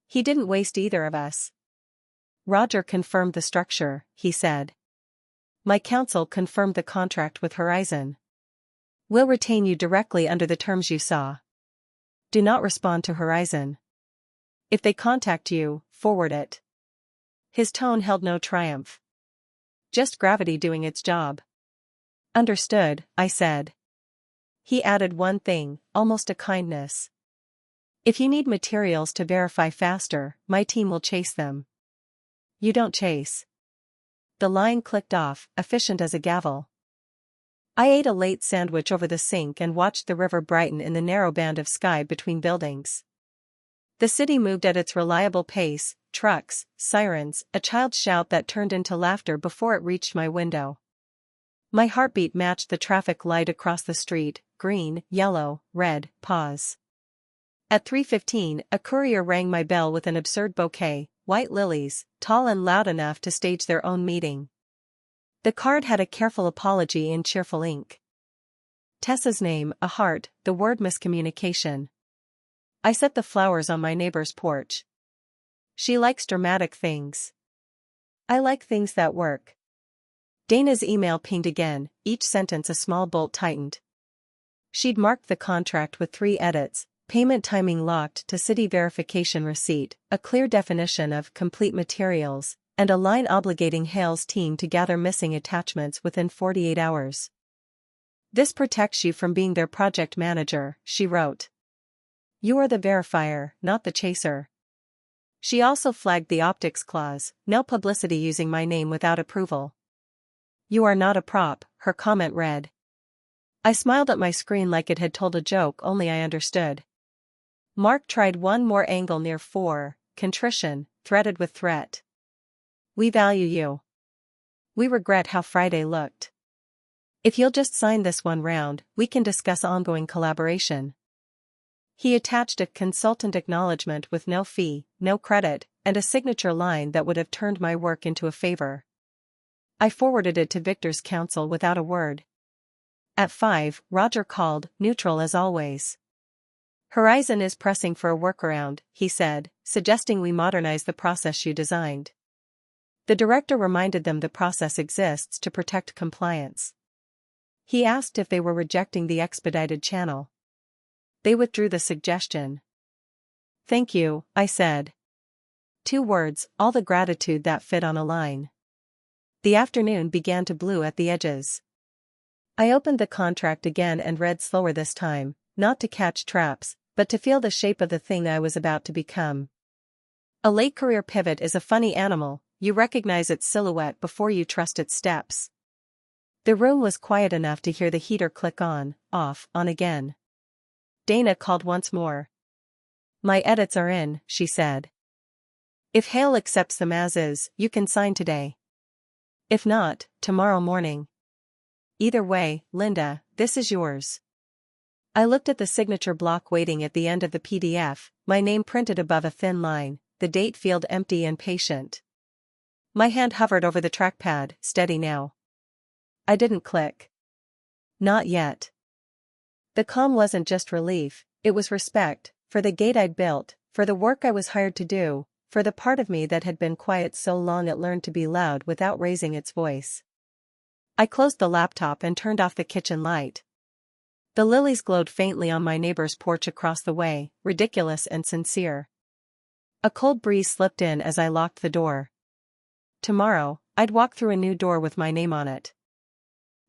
He didn't waste either of us. Roger confirmed the structure, he said. My counsel confirmed the contract with Horizon. We'll retain you directly under the terms you saw. Do not respond to Horizon. If they contact you, forward it. His tone held no triumph. Just gravity doing its job. Understood, I said. He added one thing, almost a kindness. If you need materials to verify faster, my team will chase them. You don't chase. The line clicked off, efficient as a gavel. I ate a late sandwich over the sink and watched the river brighten in the narrow band of sky between buildings. The city moved at its reliable pace, trucks, sirens, a child's shout that turned into laughter before it reached my window. My heartbeat matched the traffic light across the street, green, yellow, red, pause. At 3:15, a courier rang my bell with an absurd bouquet, white lilies, tall and loud enough to stage their own meeting. The card had a careful apology in cheerful ink. Tessa's name, a heart, the word miscommunication. I set the flowers on my neighbor's porch. She likes dramatic things. I like things that work. Dana's email pinged again, each sentence a small bolt tightened. She'd marked the contract with 3 edits, payment timing locked to city verification receipt, a clear definition of complete materials, and a line obligating Hale's team to gather missing attachments within 48 hours. This protects you from being their project manager, she wrote. You are the verifier, not the chaser. She also flagged the optics clause, no publicity using my name without approval. You are not a prop, her comment read. I smiled at my screen like it had told a joke only I understood. Mark tried one more angle near 4, contrition, threaded with threat. We value you. We regret how Friday looked. If you'll just sign this one round, we can discuss ongoing collaboration. He attached a consultant acknowledgement with no fee, no credit, and a signature line that would have turned my work into a favor. I forwarded it to Victor's counsel without a word. At 5, Roger called, neutral as always. Horizon is pressing for a workaround, he said, suggesting we modernize the process you designed. The director reminded them the process exists to protect compliance. He asked if they were rejecting the expedited channel. They withdrew the suggestion. Thank you, I said. 2 words, all the gratitude that fit on a line. The afternoon began to blue at the edges. I opened the contract again and read slower this time, not to catch traps, but to feel the shape of the thing I was about to become. A late career pivot is a funny animal, you recognize its silhouette before you trust its steps. The room was quiet enough to hear the heater click on, off, on again. Dana called once more. My edits are in, she said. If Hale accepts them as is, you can sign today. If not, tomorrow morning. Either way, Linda, this is yours. I looked at the signature block waiting at the end of the PDF, my name printed above a thin line, the date field empty and patient. My hand hovered over the trackpad, steady now. I didn't click. Not yet. The calm wasn't just relief, it was respect, for the gate I'd built, for the work I was hired to do, for the part of me that had been quiet so long it learned to be loud without raising its voice. I closed the laptop and turned off the kitchen light. The lilies glowed faintly on my neighbor's porch across the way, ridiculous and sincere. A cold breeze slipped in as I locked the door. Tomorrow, I'd walk through a new door with my name on it.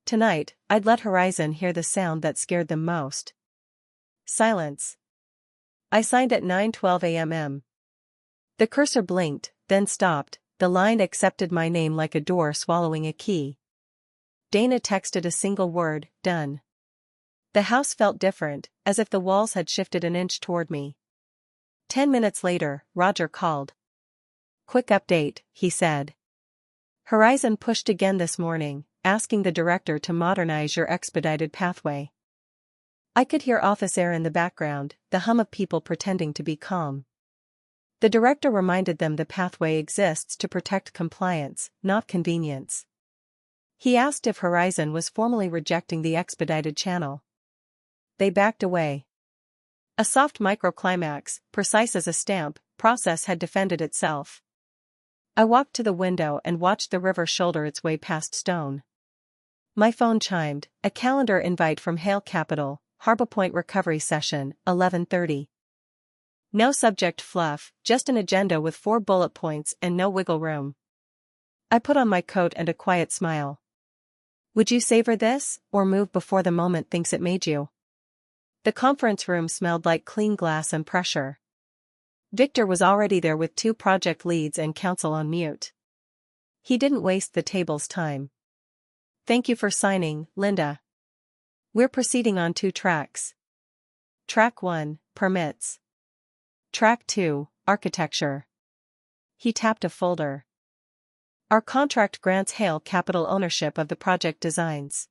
Tonight, I'd let Horizon hear the sound that scared them most. Silence. I signed at 9:12 a.m. The cursor blinked, then stopped, the line accepted my name like a door swallowing a key. Dana texted a single word, done. The house felt different, as if the walls had shifted an inch toward me. 10 minutes later, Roger called. Quick update, he said. Horizon pushed again this morning, asking the director to modernize your expedited pathway. I could hear office air in the background, the hum of people pretending to be calm. The director reminded them the pathway exists to protect compliance, not convenience. He asked if Horizon was formally rejecting the expedited channel. They backed away. A soft microclimax, precise as a stamp, process had defended itself. I walked to the window and watched the river shoulder its way past Stone. My phone chimed, a calendar invite from Hale Capital, Harbor Point Recovery Session, 11:30. No subject fluff, just an agenda with 4 bullet points and no wiggle room. I put on my coat and a quiet smile. Would you savor this, or move before the moment thinks it made you? The conference room smelled like clean glass and pressure. Victor was already there with 2 project leads and counsel on mute. He didn't waste the table's time. Thank you for signing, Linda. We're proceeding on 2 tracks. Track 1, permits. Track 2, architecture. He tapped a folder. Our contract grants Hale Capital ownership of the project designs.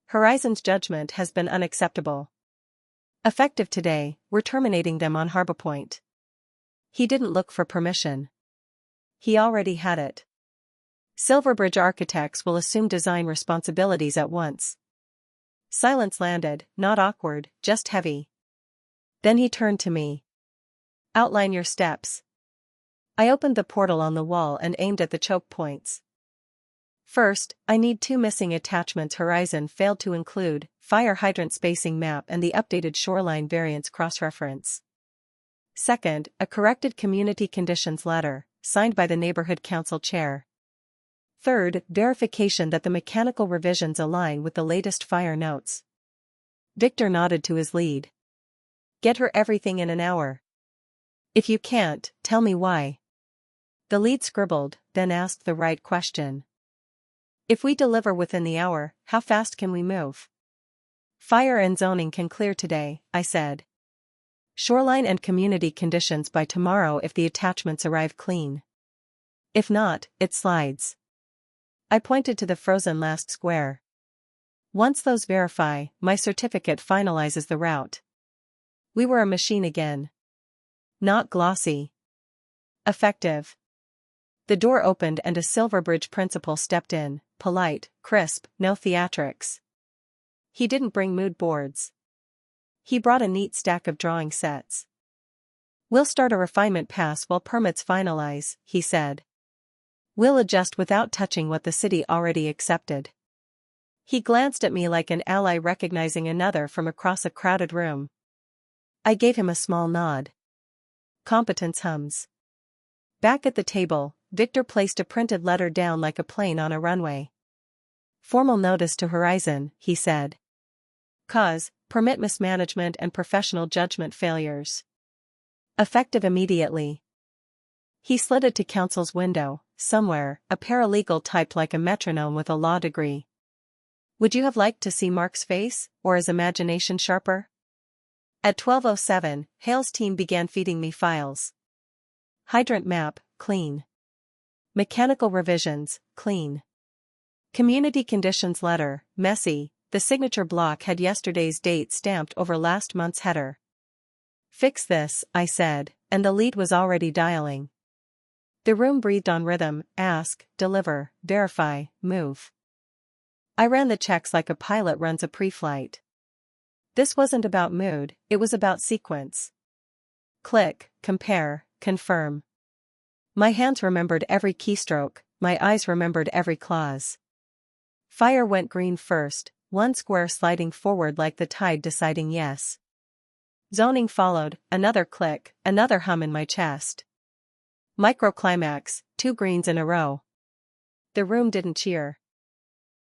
Horizon's judgment has been unacceptable. Effective today, we're terminating them on Harbor Point. He didn't look for permission. He already had it. Silverbridge Architects will assume design responsibilities at once. Silence landed, not awkward, just heavy. Then he turned to me. Outline your steps. I opened the portal on the wall and aimed at the choke points. First, I need 2 missing attachments Horizon failed to include, fire hydrant spacing map and the updated shoreline variance cross-reference. Second, a corrected community conditions letter, signed by the neighborhood council chair. Third, verification that the mechanical revisions align with the latest fire notes. Victor nodded to his lead. Get her everything in an hour. If you can't, tell me why. The lead scribbled, then asked the right question. If we deliver within the hour, how fast can we move? Fire and zoning can clear today, I said. Shoreline and community conditions by tomorrow if the attachments arrive clean. If not, it slides. I pointed to the frozen last square. Once those verify, my certificate finalizes the route. We were a machine again. Not glossy. Effective. The door opened and a Silverbridge principal stepped in, polite, crisp, no theatrics. He didn't bring mood boards. He brought a neat stack of drawing sets. We'll start a refinement pass while permits finalize, he said. We'll adjust without touching what the city already accepted. He glanced at me like an ally recognizing another from across a crowded room. I gave him a small nod. Competence hums. Back at the table, Victor placed a printed letter down like a plane on a runway. Formal notice to Horizon, he said. Cause, permit mismanagement and professional judgment failures. Effective immediately. He slid it to counsel's window, somewhere, a paralegal typed like a metronome with a law degree. Would you have liked to see Mark's face, or his imagination sharper? At 12:07, Hale's team began feeding me files. Hydrant map, clean. Mechanical revisions, clean. Community conditions letter, messy, the signature block had yesterday's date stamped over last month's header. Fix this, I said, and the lead was already dialing. The room breathed on rhythm, ask, deliver, verify, move. I ran the checks like a pilot runs a pre-flight. This wasn't about mood, it was about sequence. Click, compare, confirm. My hands remembered every keystroke, my eyes remembered every clause. Fire went green first, one square sliding forward like the tide deciding yes. Zoning followed, another click, another hum in my chest. Microclimax, 2 greens in a row. The room didn't cheer.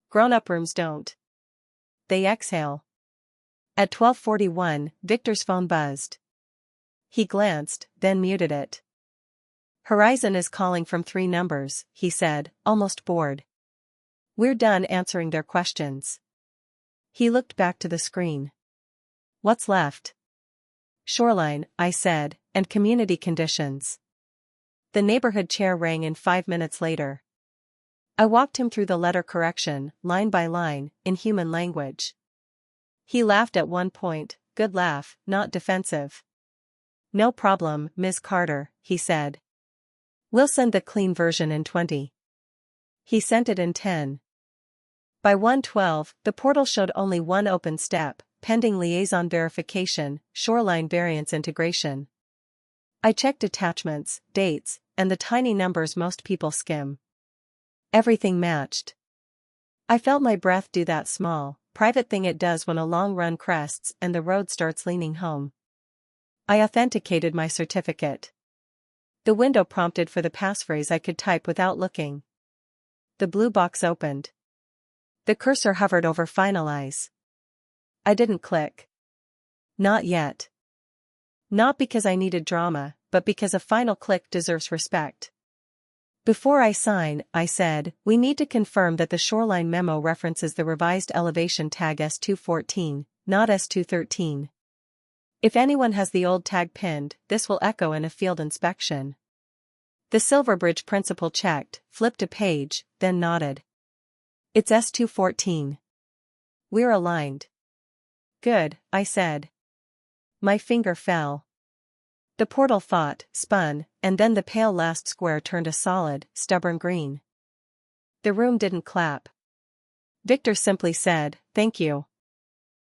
Grown-up rooms don't. They exhale. At 12:41, Victor's phone buzzed. He glanced, then muted it. Horizon is calling from 3 numbers, he said, almost bored. We're done answering their questions. He looked back to the screen. What's left? Shoreline, I said, and community conditions. The neighborhood chair rang in 5 minutes later. I walked him through the letter correction, line by line, in human language. He laughed at one point, good laugh, not defensive. No problem, Ms. Carter, he said. We'll send the clean version in 20. He sent it in 10. By 1:12, the portal showed only one open step, pending liaison verification, shoreline variance integration. I checked attachments, dates, and the tiny numbers most people skim. Everything matched. I felt my breath do that small, private thing it does when a long run crests and the road starts leaning home. I authenticated my certificate. The window prompted for the passphrase I could type without looking. The blue box opened. The cursor hovered over finalize. I didn't click. Not yet. Not because I needed drama, but because a final click deserves respect. Before I sign, I said, we need to confirm that the shoreline memo references the revised elevation tag S214, not S213. If anyone has the old tag pinned, this will echo in a field inspection. The Silverbridge principal checked, flipped a page, then nodded. It's S214. We're aligned. Good, I said. My finger fell. The portal thought, spun, and then the pale last square turned a solid, stubborn green. The room didn't clap. Victor simply said, thank you.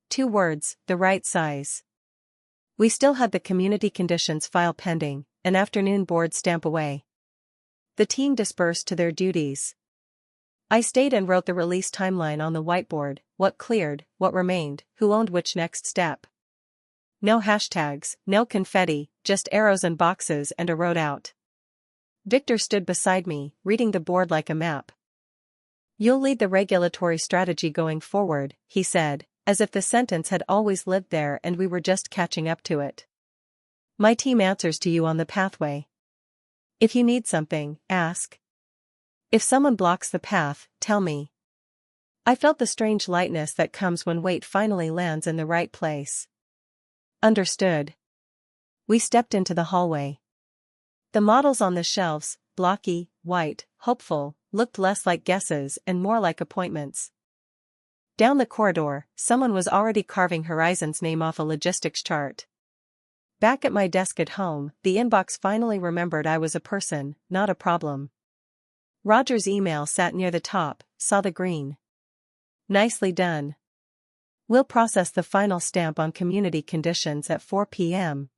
2 words, the right size. We still had the community conditions file pending, an afternoon board stamp away. The team dispersed to their duties. I stayed and wrote the release timeline on the whiteboard, what cleared, what remained, who owned which next step. No hashtags, no confetti, just arrows and boxes and a road out. Victor stood beside me, reading the board like a map. You'll lead the regulatory strategy going forward, he said, as if the sentence had always lived there and we were just catching up to it. My team answers to you on the pathway. If you need something, ask. If someone blocks the path, tell me. I felt the strange lightness that comes when weight finally lands in the right place. Understood. We stepped into the hallway. The models on the shelves, blocky, white, hopeful, looked less like guesses and more like appointments. Down the corridor, someone was already carving Horizon's name off a logistics chart. Back at my desk at home, the inbox finally remembered I was a person, not a problem. Roger's email sat near the top, saw the green. Nicely done. We'll process the final stamp on community conditions at 4 p.m.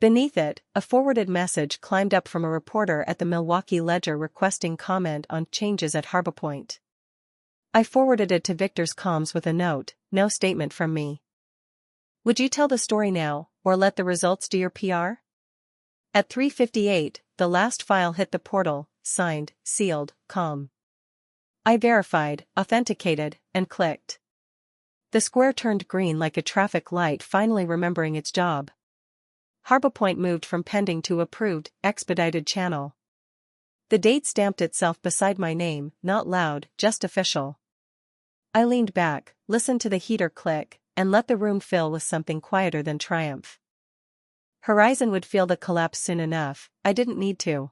Beneath it, a forwarded message climbed up from a reporter at the Milwaukee Ledger requesting comment on changes at Harbor Point. I forwarded it to Victor's comms with a note, no statement from me. Would you tell the story now, or let the results do your PR? At 3:58, the last file hit the portal, signed, sealed, calm. I verified, authenticated, and clicked. The square turned green like a traffic light finally remembering its job. Harbor Point moved from pending to approved, expedited channel. The date stamped itself beside my name, not loud, just official. I leaned back, listened to the heater click, and let the room fill with something quieter than triumph. Horizon would feel the collapse soon enough, I didn't need to.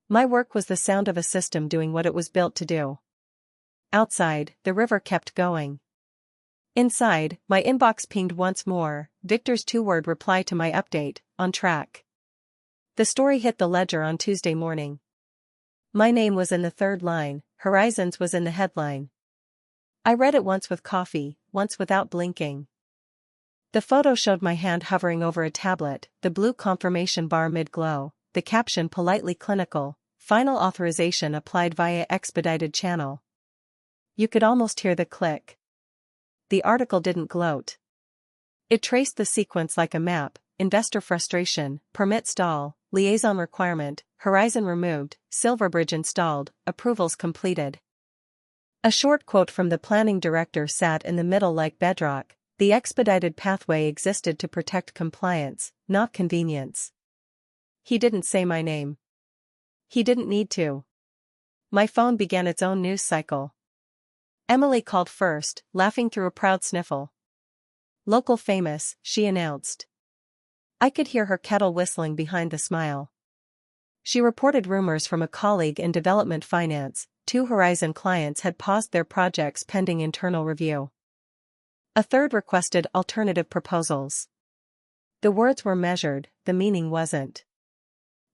My work was the sound of a system doing what it was built to do. Outside, the river kept going. Inside, my inbox pinged once more, Victor's two-word reply to my update, on track. The story hit the ledger on Tuesday morning. My name was in the third line, Horizon's was in the headline. I read it once with coffee, once without blinking. The photo showed my hand hovering over a tablet, the blue confirmation bar mid-glow, the caption politely clinical, final authorization applied via expedited channel. You could almost hear the click. The article didn't gloat. It traced the sequence like a map: investor frustration, permit stall, liaison requirement, Horizon removed, Silverbridge installed, approvals completed. A short quote from the planning director sat in the middle like bedrock: the expedited pathway existed to protect compliance, not convenience. He didn't say my name. He didn't need to. My phone began its own news cycle. Emily called first, laughing through a proud sniffle. Local famous, she announced. I could hear her kettle whistling behind the smile. She reported rumors from a colleague in development finance: 2 Horizon clients had paused their projects pending internal review. A third requested alternative proposals. The words were measured, the meaning wasn't.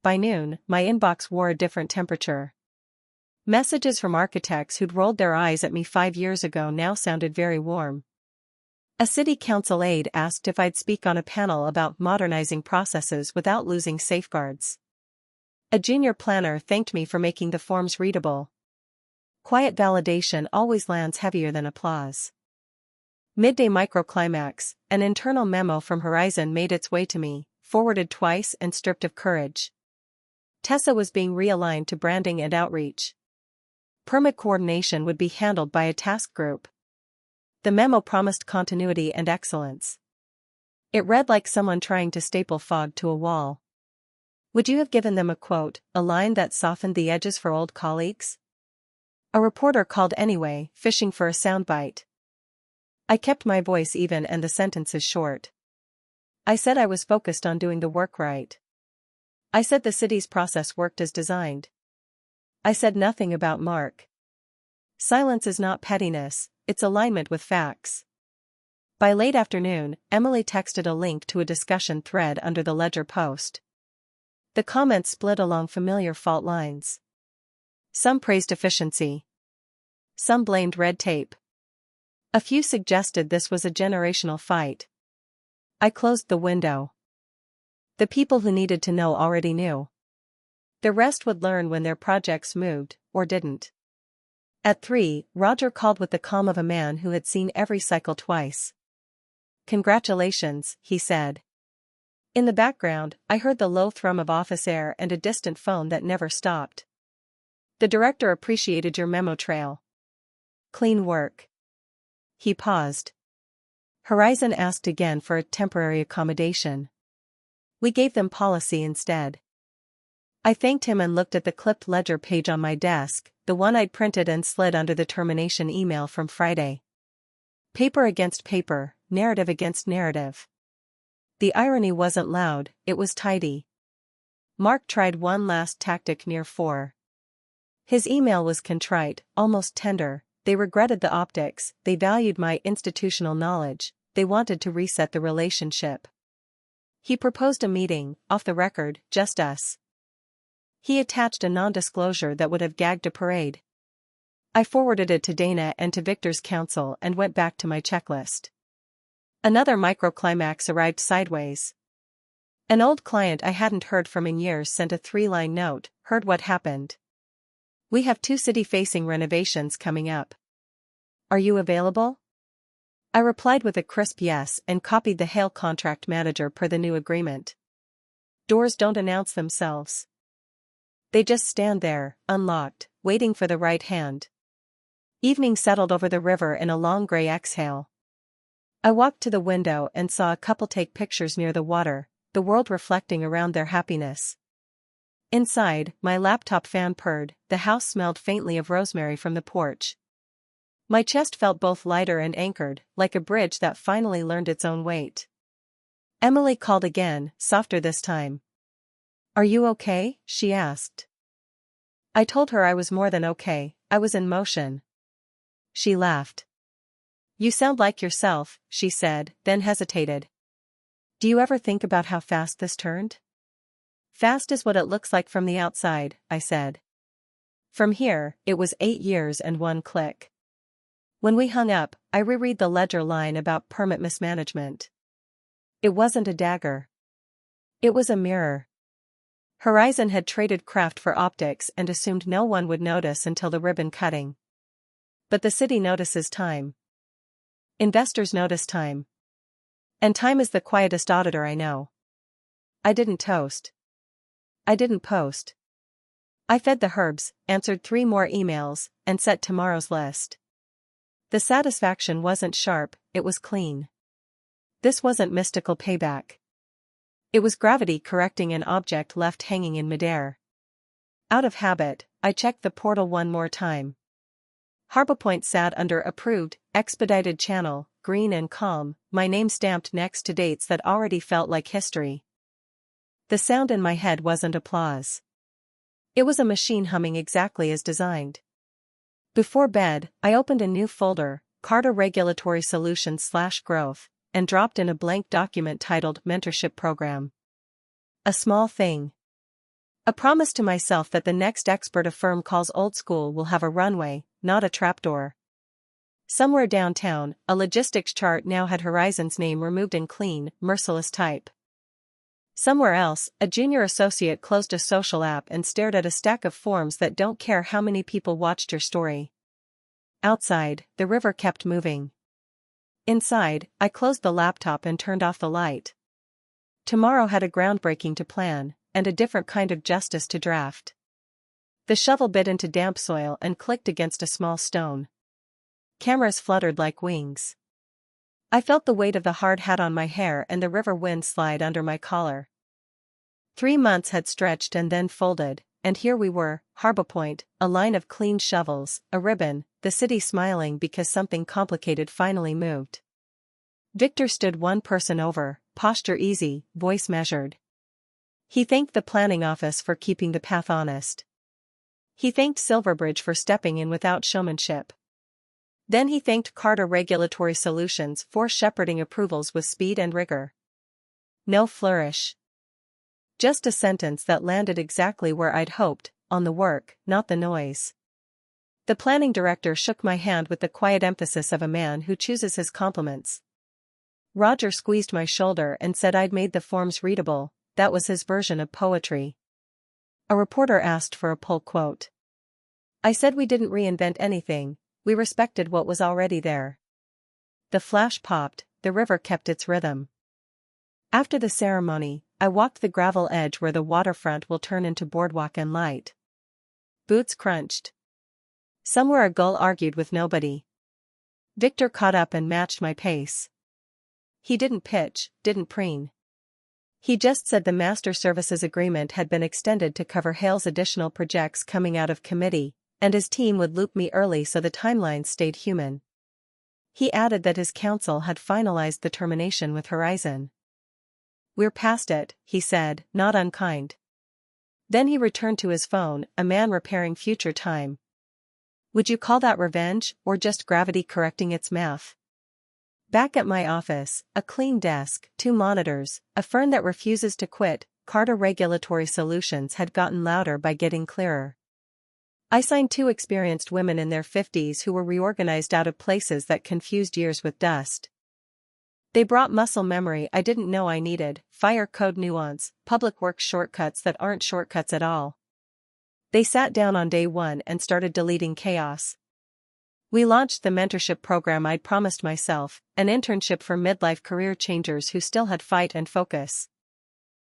By noon, my inbox wore a different temperature. Messages from architects who'd rolled their eyes at me 5 years ago now sounded very warm. A city council aide asked if I'd speak on a panel about modernizing processes without losing safeguards. A junior planner thanked me for making the forms readable. Quiet validation always lands heavier than applause. Midday microclimax: an internal memo from Horizon made its way to me, forwarded twice and stripped of courage. Tessa was being realigned to branding and outreach. Permit coordination would be handled by a task group. The memo promised continuity and excellence. It read like someone trying to staple fog to a wall. Would you have given them a quote, a line that softened the edges for old colleagues? A reporter called anyway, fishing for a soundbite. I kept my voice even and the sentences short. I said I was focused on doing the work right. I said the city's process worked as designed. I said nothing about Mark. Silence is not pettiness, it's alignment with facts. By late afternoon, Emily texted a link to a discussion thread under the Ledger post. The comments split along familiar fault lines. Some praised efficiency. Some blamed red tape. A few suggested this was a generational fight. I closed the window. The people who needed to know already knew. The rest would learn when their projects moved, or didn't. At 3, Roger called with the calm of a man who had seen every cycle twice. Congratulations, he said. In the background, I heard the low thrum of office air and a distant phone that never stopped. The director appreciated your memo trail. Clean work. He paused. Horizon asked again for a temporary accommodation. We gave them policy instead. I thanked him and looked at the clipped ledger page on my desk, the one I'd printed and slid under the termination email from Friday. Paper against paper, narrative against narrative. The irony wasn't loud, it was tidy. Mark tried one last tactic near 4. His email was contrite, almost tender. They regretted the optics, they valued my institutional knowledge, they wanted to reset the relationship. He proposed a meeting, off the record, just us. He attached a non-disclosure that would have gagged a parade. I forwarded it to Dana and to Victor's counsel and went back to my checklist. Another microclimax arrived sideways. An old client I hadn't heard from in years sent a 3-line note: heard what happened. We have 2 city-facing renovations coming up. Are you available? I replied with a crisp yes and copied the Hale contract manager per the new agreement. Doors don't announce themselves. They just stand there, unlocked, waiting for the right hand. Evening settled over the river in a long gray exhale. I walked to the window and saw a couple take pictures near the water, the world reflecting around their happiness. Inside, my laptop fan purred, the house smelled faintly of rosemary from the porch. My chest felt both lighter and anchored, like a bridge that finally learned its own weight. Emily called again, softer this time. "Are you okay?" she asked. I told her I was more than okay, I was in motion. She laughed. "You sound like yourself," she said, then hesitated. "Do you ever think about how fast this turned?" "Fast is what it looks like from the outside," I said. From here, it was 8 years and 1 click. When we hung up, I reread the ledger line about permit mismanagement. It wasn't a dagger. It was a mirror. Horizon had traded craft for optics and assumed no one would notice until the ribbon cutting. But the city notices time. Investors notice time. And time is the quietest auditor I know. I didn't toast. I didn't post. I fed the herbs, answered 3 more emails, and set tomorrow's list. The satisfaction wasn't sharp, it was clean. This wasn't mystical payback. It was gravity correcting an object left hanging in midair. Out of habit, I checked the portal one more time. Harbor Point sat under approved, expedited channel, green and calm, my name stamped next to dates that already felt like history. The sound in my head wasn't applause. It was a machine humming exactly as designed. Before bed, I opened a new folder, Carta Regulatory Solutions/Growth, and dropped in a blank document titled Mentorship Program. A small thing. A promise to myself that the next expert a firm calls old school will have a runway, not a trapdoor. Somewhere downtown, a logistics chart now had Horizon's name removed in clean, merciless type. Somewhere else, a junior associate closed a social app and stared at a stack of forms that don't care how many people watched your story. Outside, the river kept moving. Inside, I closed the laptop and turned off the light. Tomorrow had a groundbreaking to plan, and a different kind of justice to draft. The shovel bit into damp soil and clicked against a small stone. Cameras fluttered like wings. I felt the weight of the hard hat on my hair and the river wind slide under my collar. 3 months had stretched and then folded, and here we were, Harbor Point, a line of clean shovels, a ribbon, the city smiling because something complicated finally moved. Victor stood one person over, posture easy, voice measured. He thanked the planning office for keeping the path honest. He thanked Silverbridge for stepping in without showmanship. Then he thanked Carta Regulatory Solutions for shepherding approvals with speed and rigor. No flourish. Just a sentence that landed exactly where I'd hoped, on the work, not the noise. The planning director shook my hand with the quiet emphasis of a man who chooses his compliments. Roger squeezed my shoulder and said I'd made the forms readable, that was his version of poetry. A reporter asked for a pull quote. I said we didn't reinvent anything, we respected what was already there. The flash popped, the river kept its rhythm. After the ceremony, I walked the gravel edge where the waterfront will turn into boardwalk and light. Boots crunched. Somewhere a gull argued with nobody. Victor caught up and matched my pace. He didn't pitch, didn't preen. He just said the master services agreement had been extended to cover Hale's additional projects coming out of committee, and his team would loop me early so the timelines stayed human. He added that his counsel had finalized the termination with Horizon. We're past it, he said, not unkind. Then he returned to his phone, a man repairing future time. Would you call that revenge, or just gravity correcting its math? Back at my office, a clean desk, 2 monitors, a firm that refuses to quit, Carta Regulatory Solutions had gotten louder by getting clearer. I signed 2 experienced women in their 50s who were reorganized out of places that confused years with dust. They brought muscle memory I didn't know I needed, fire code nuance, public works shortcuts that aren't shortcuts at all. They sat down on day 1 and started deleting chaos. We launched the mentorship program I'd promised myself, an internship for midlife career changers who still had fight and focus.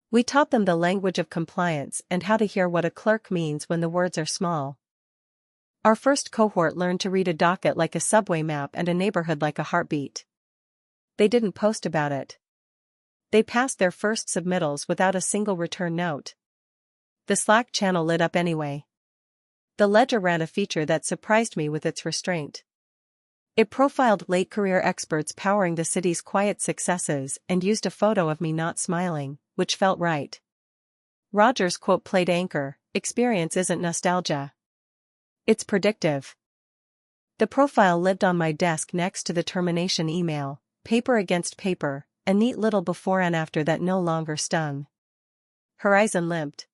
We taught them the language of compliance and how to hear what a clerk means when the words are small. Our first cohort learned to read a docket like a subway map and a neighborhood like a heartbeat. They didn't post about it. They passed their first submittals without a single return note. The Slack channel lit up anyway. The ledger ran a feature that surprised me with its restraint. It profiled late career experts powering the city's quiet successes and used a photo of me not smiling, which felt right. Roger's quote played anchor: "Experience isn't nostalgia. It's predictive." The profile lived on my desk next to the termination email, paper against paper, a neat little before and after that no longer stung. Horizon limped.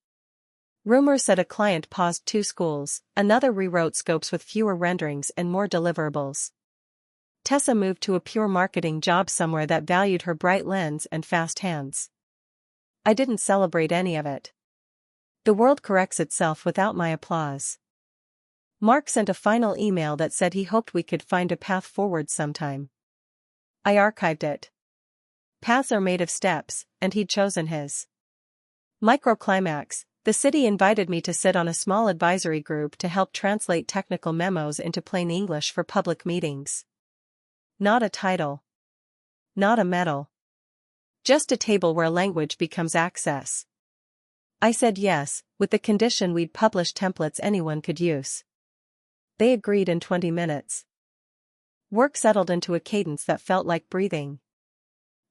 Rumors said a client paused 2 schools, another rewrote scopes with fewer renderings and more deliverables. Tessa moved to a pure marketing job somewhere that valued her bright lens and fast hands. I didn't celebrate any of it. The world corrects itself without my applause. Mark sent a final email that said he hoped we could find a path forward sometime. I archived it. Paths are made of steps, and he'd chosen his. Microclimax: the city invited me to sit on a small advisory group to help translate technical memos into plain English for public meetings. Not a title. Not a medal. Just a table where language becomes access. I said yes, with the condition we'd publish templates anyone could use. They agreed in 20 minutes. Work settled into a cadence that felt like breathing.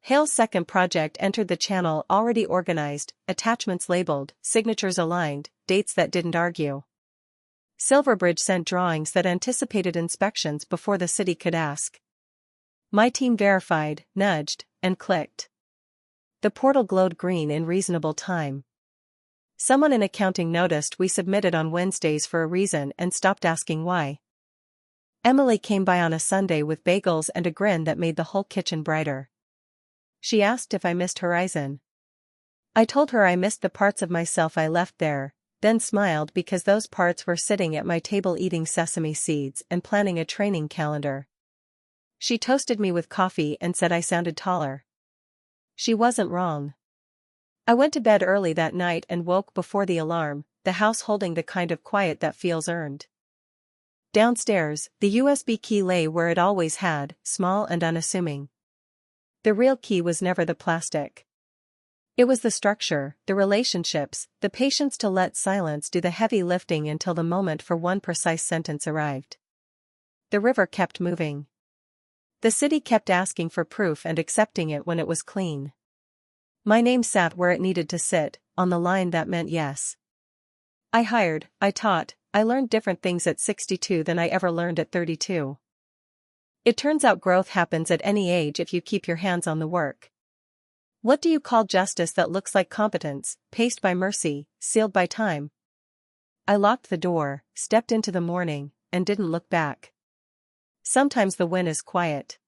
Hale's second project entered the channel already organized, attachments labeled, signatures aligned, dates that didn't argue. Silverbridge sent drawings that anticipated inspections before the city could ask. My team verified, nudged, and clicked. The portal glowed green in reasonable time. Someone in accounting noticed we submitted on Wednesdays for a reason and stopped asking why. Emily came by on a Sunday with bagels and a grin that made the whole kitchen brighter. She asked if I missed Horizon. I told her I missed the parts of myself I left there, then smiled because those parts were sitting at my table eating sesame seeds and planning a training calendar. She toasted me with coffee and said I sounded taller. She wasn't wrong. I went to bed early that night and woke before the alarm, the house holding the kind of quiet that feels earned. Downstairs, the USB key lay where it always had, small and unassuming. The real key was never the plastic. It was the structure, the relationships, the patience to let silence do the heavy lifting until the moment for one precise sentence arrived. The river kept moving. The city kept asking for proof and accepting it when it was clean. My name sat where it needed to sit, on the line that meant yes. I hired, I taught, I learned different things at 62 than I ever learned at 32. It turns out growth happens at any age if you keep your hands on the work. What do you call justice that looks like competence, paced by mercy, sealed by time? I locked the door, stepped into the morning, and didn't look back. Sometimes the win is quiet.